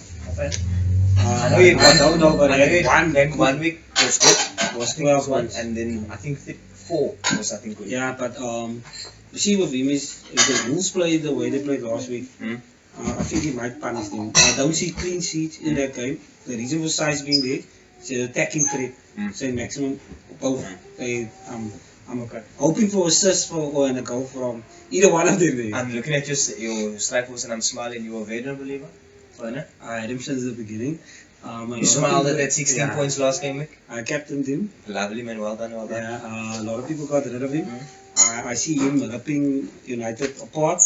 I know you don't know, but I know you one one week was good. was 12 One, points. and then I think 4 was I think good. Yeah, but you see with him is if the Wolves play the way they played last week, I think he might punish them. I don't see clean sheets in that game. The reason for size being there, it's an attacking threat. Say maximum both. I'm okay. Hoping for assists or a goal from either one of them. I'm looking at your strike force and I'm smiling. You are a veteran believer. I had him since the beginning. You smiled at that 16 points last game week. I captained him. Lovely man, well done, well done. Yeah, a lot of people got rid of him. I see him ripping United apart.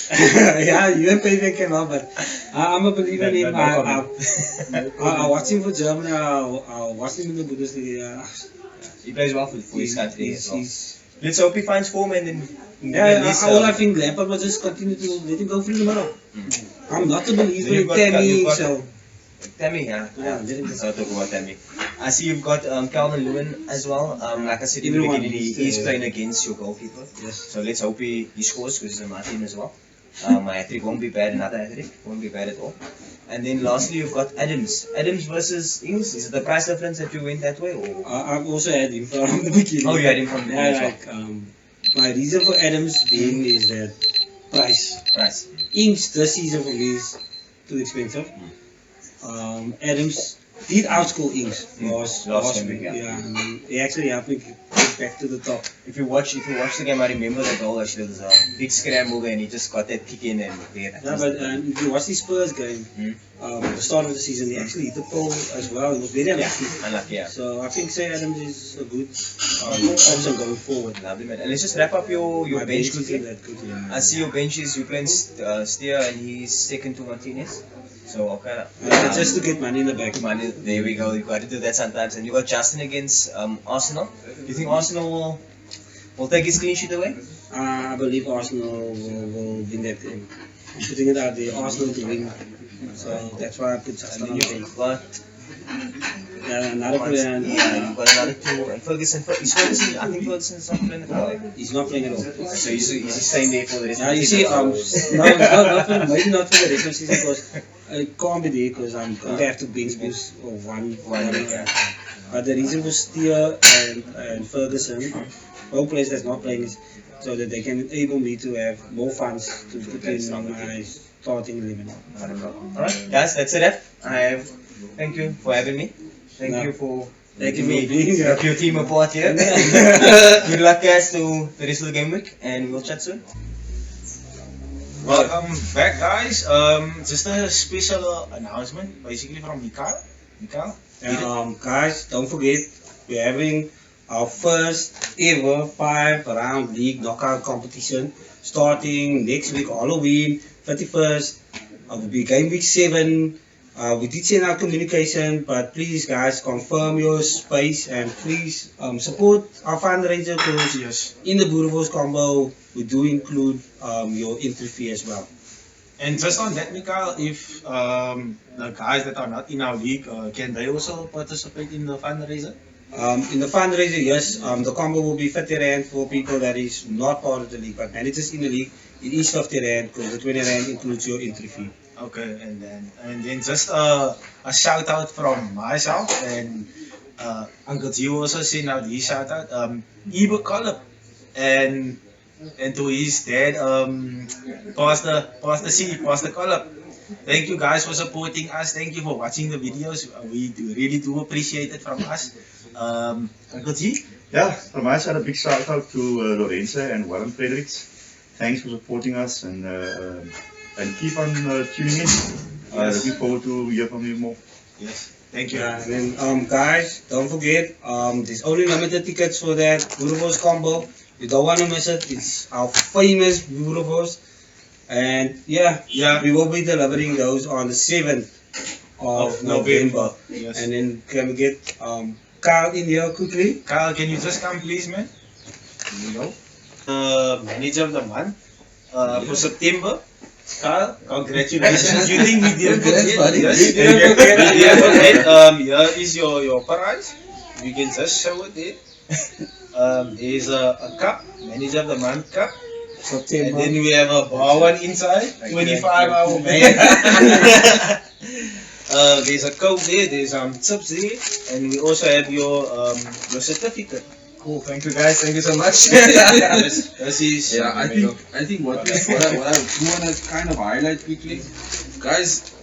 Yeah, you and Fabian came out, but I'm a believer in him. I watched him for Germany. I watched him in the Bundesliga. He plays well for his country as well. He's, Let's hope he finds form and then. all I think Lampard will just continue to let him go through the middle. I'm not a believer in Tammy, so. Tammy, yeah. Let's not talk about Tammy. I see you've got Calvin Lewin as well. Like I said in the beginning, he's playing against your goalkeeper. Yes. So let's hope he scores because he's on my team as well. My hat-trick won't be bad, another hat-trick won't be bad at all. And then lastly, you've got Adams. Adams versus Ings. Is it the price difference that you went that way? Or? I've also had him from the beginning. Oh, you had him from the beginning. Yeah, my reason for Adams being is that price. Ings this season for me is too expensive. Adams did outscore Ings last week. Yeah, and he actually helped me get back to the top. If you watch the game, I remember that goal actually. There was a big scramble there and he just got that kick in and there. Yeah, but if you watch the Spurs game, at the start of the season, he actually hit the pole as well. He was very unlucky. Yeah. So I think Say Adams is a good option going forward. Lovely man. And let's just wrap up your My bench quickly. quickly. I see your benches. You playing Steer and he's second to Martinez. So okay. Just to get money in the bank. Money. There we go. You got to do that sometimes. And you got Justin against Arsenal. Do you think Arsenal will take his clean sheet away? I believe Arsenal will win that game. I'm putting it out there. Arsenal to win. So that's why I put Justin on the bench. Another player. Yeah, you've got another two. And Ferguson. I think Ferguson's not playing at all. He's not playing at all. So he's staying there for the rest of the season. Yeah, you see, maybe not for the rest of the season because it can't be there because I'm going to have to bench boost of one week. But the reason for Steer and Ferguson, both players that's not playing, is so that they can enable me to have more funds to put in my starting 11. Alright, guys, that's it. Thank you for having me. Thank you for letting me being here. Your team apart here. Good luck, guys, to the rest of the game week, and we'll chat soon. Welcome back, guys. Just a special announcement, basically from Mikyle. Guys, don't forget we're having our first ever 5-round league knockout competition starting next week, Halloween 31st. Will be game week 7. We did send out communication, but please guys confirm your space and please support our fundraiser because in the Boerewors combo we do include your entry fee as well. And just on that, Mikyle, if the guys that are not in our league, can they also participate in the fundraiser? In the fundraiser, yes, the combo will be 50 Rand for people that is not part of the league, but managers in the league, it is 50 Rand because the 20 Rand includes your entry fee. Okay, and then just a shout out from myself and Uncle Gio also sent out his shout out. Ebe Collop and and to his dad, Pastor C, Pastor Collop. Thank you guys for supporting us. Thank you for watching the videos. Really do appreciate it from us. Uncle G? Yeah, from my side, a big shout out to Lorenzo and Warren Fredericks. Thanks for supporting us and keep on tuning in. Looking forward to hear from you more. Yes. Thank you. Yeah, and then guys, don't forget, there's only limited tickets for that Boerewors combo. You don't want to miss it. It's our famous Boerewors. And yeah, we will be delivering those on the 7th of November. Yes. And then can we get Kyle in here quickly? Kyle, can you just come please, man? Manager of the month for September. Kyle, congratulations. You think we didn't forget? Yes, we didn't forget. Here is your prize. You can just show it there. There's a cup, Manager of the Month cup. September. And then we have a bar one inside, 25-hour man. There's a coke there, there's chips there, and we also have your certificate. Cool, thank you guys, thank you so much. This is I think what I do want to kind of highlight quickly, guys.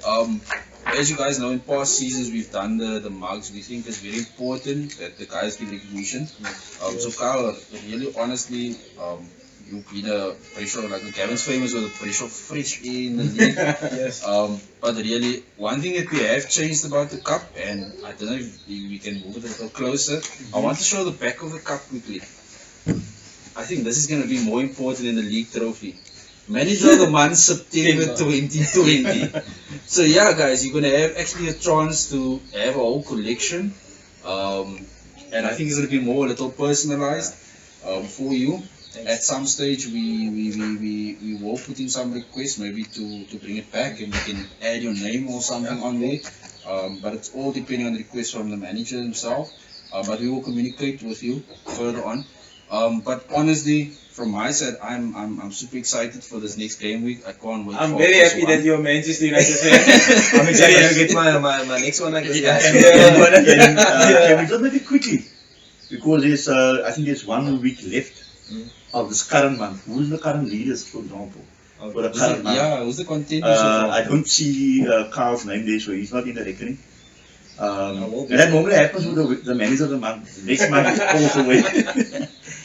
As you guys know, in past seasons we've done the mugs. We think it's very important that the guys get recognition. So Kyle, really honestly, you've been a pressure, like Gavin's famous with a pressure fresh in the league. yes. But really, one thing that we have changed about the cup, and I don't know if we can move it a little closer. I want to show the back of the cup quickly. I think this is going to be more important than the league trophy. Manager of the month, September 2020. So yeah, guys, you're going to have actually a chance to have a whole collection. And I think it's going to be more a little personalized for you. At some stage, we will put in some requests, maybe to bring it back, and you can add your name or something on there. But it's all depending on the request from the manager himself. But we will communicate with you further on. But honestly, from my side, I'm super excited for this next game week. I can't wait. I'm very happy that you're Manchester United fan. I'm excited to get my next one. Can we just make it quickly? Because there's I think there's 1 week left of this current month. Who's the current leaders, for example? For the current month? Yeah, who's the contender? I don't see Carl's name there, so he's not in the reckoning. And that normally happens with the manager of the month. Next month is also away.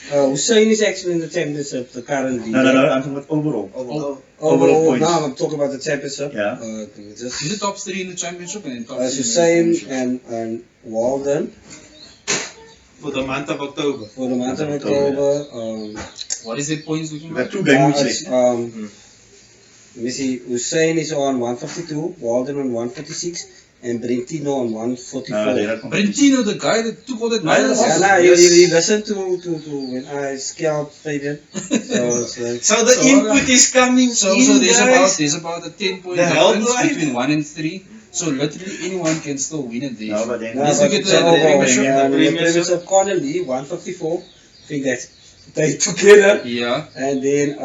Hussein is actually in the championship, the current leader. No, I'm talking about overall. Overall points. now I'm talking about the championship. Yeah. He's the top 3 in the championship and top 3 Hussein and Walden. For the month of October. For the month of October. What is the points looking We like? have 2 game weeks left. Let me see. Hussein is on 152, Walden on 146, and Brentino on 144. Brentino, the guy that took all that money. He listened to when I scout Fabian. So the input is coming. So there's about a 10-point difference between 1 and 3. So literally anyone can still win it there. No, but then Let's look at the Premiership Connolly 154. I think that's they together. Yeah. And then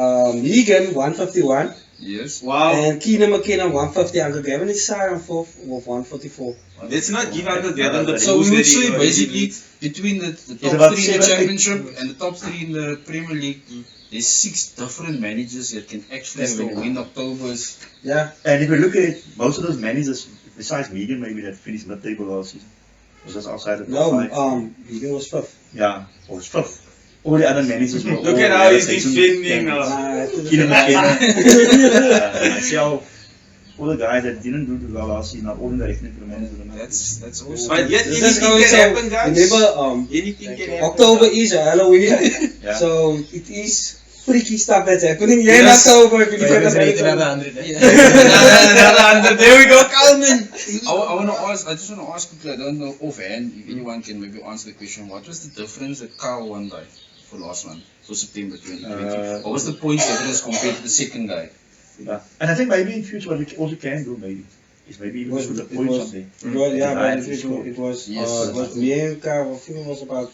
Megan 151. Yes. Wow. And Keenan McKenna 150. Uncle Gavin is side on 4th with 144. Let's not give Uncle Gavin the So we would boost say that he basically between the top about 3 in the 7, championship and the top 3 in the Premier League, there's 6 different managers that can actually still win October's. Yeah. And if you look at it, most of those managers, besides Megan, maybe that finished mid-table last season, was just outside of the top 5. Megan was 5th. Yeah, was 5th. All the other managers were Look at how he's defending now. Keenan McKenna, myself, all the guys that didn't do the well last season are all in the reckoning for the manager. That's awesome. But yet This is anything can happen, guys. Remember, Anything can happen. October is a Halloween, Yeah. so it is freaky stuff that's happening here in October. If you look at the Another 100. Another 100. There we go, Calvin. I just want to ask quickly, I don't know offhand, if anyone can maybe answer the question, what was the difference that Carl won by for last one, for September 2020? What was the points difference compared to the second guy? Yeah. And I think maybe in future what we also can do maybe is maybe even put the points on there. It was me and Carl, I think it was about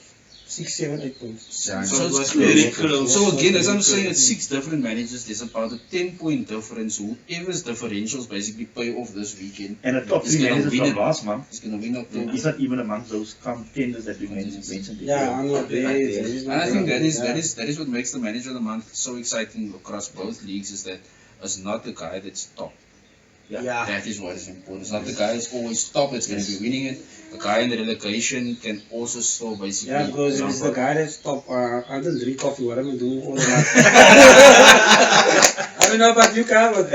6, 7, 8 points. Yeah, So it it's was close. very close. So again, as I'm Very saying, close. it's 6 different managers. There's about a 10-point difference. Whoever's differentials basically pay off this weekend. And the top It's 3 gonna managers win from it. last month It's gonna win October. is not even amongst those contenders that we mentioned before. Yeah, I'm not there. And I think that is what makes the manager of the month so exciting across both leagues, is that it's not the guy that's top. Yeah. That is what is important. It's not the guy that's always top that's going to be winning it. The guy in the relegation can also still basically. Yeah, because if it's the guy that's top, I don't drink coffee, what am I doing all the night? I don't know about you, Kyle, but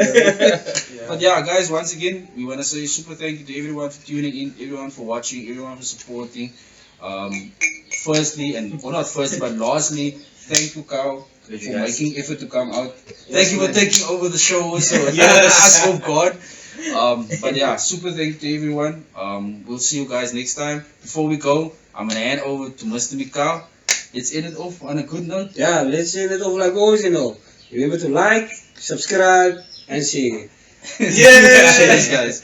But yeah, guys, once again, we want to say super thank you to everyone for tuning in, everyone for watching, everyone for supporting. Firstly, or not firstly, but lastly, thank you, Kyle, for making effort to come out. Thank you for taking over the show also. Yes, oh God. But yeah, super thank you to everyone. We'll see you guys next time. Before we go, I'm gonna hand over to Mr. Mikyle. Let's end it off on a good note. yeah, let's end it off like always, Remember to like, subscribe, and share. Cheers, guys.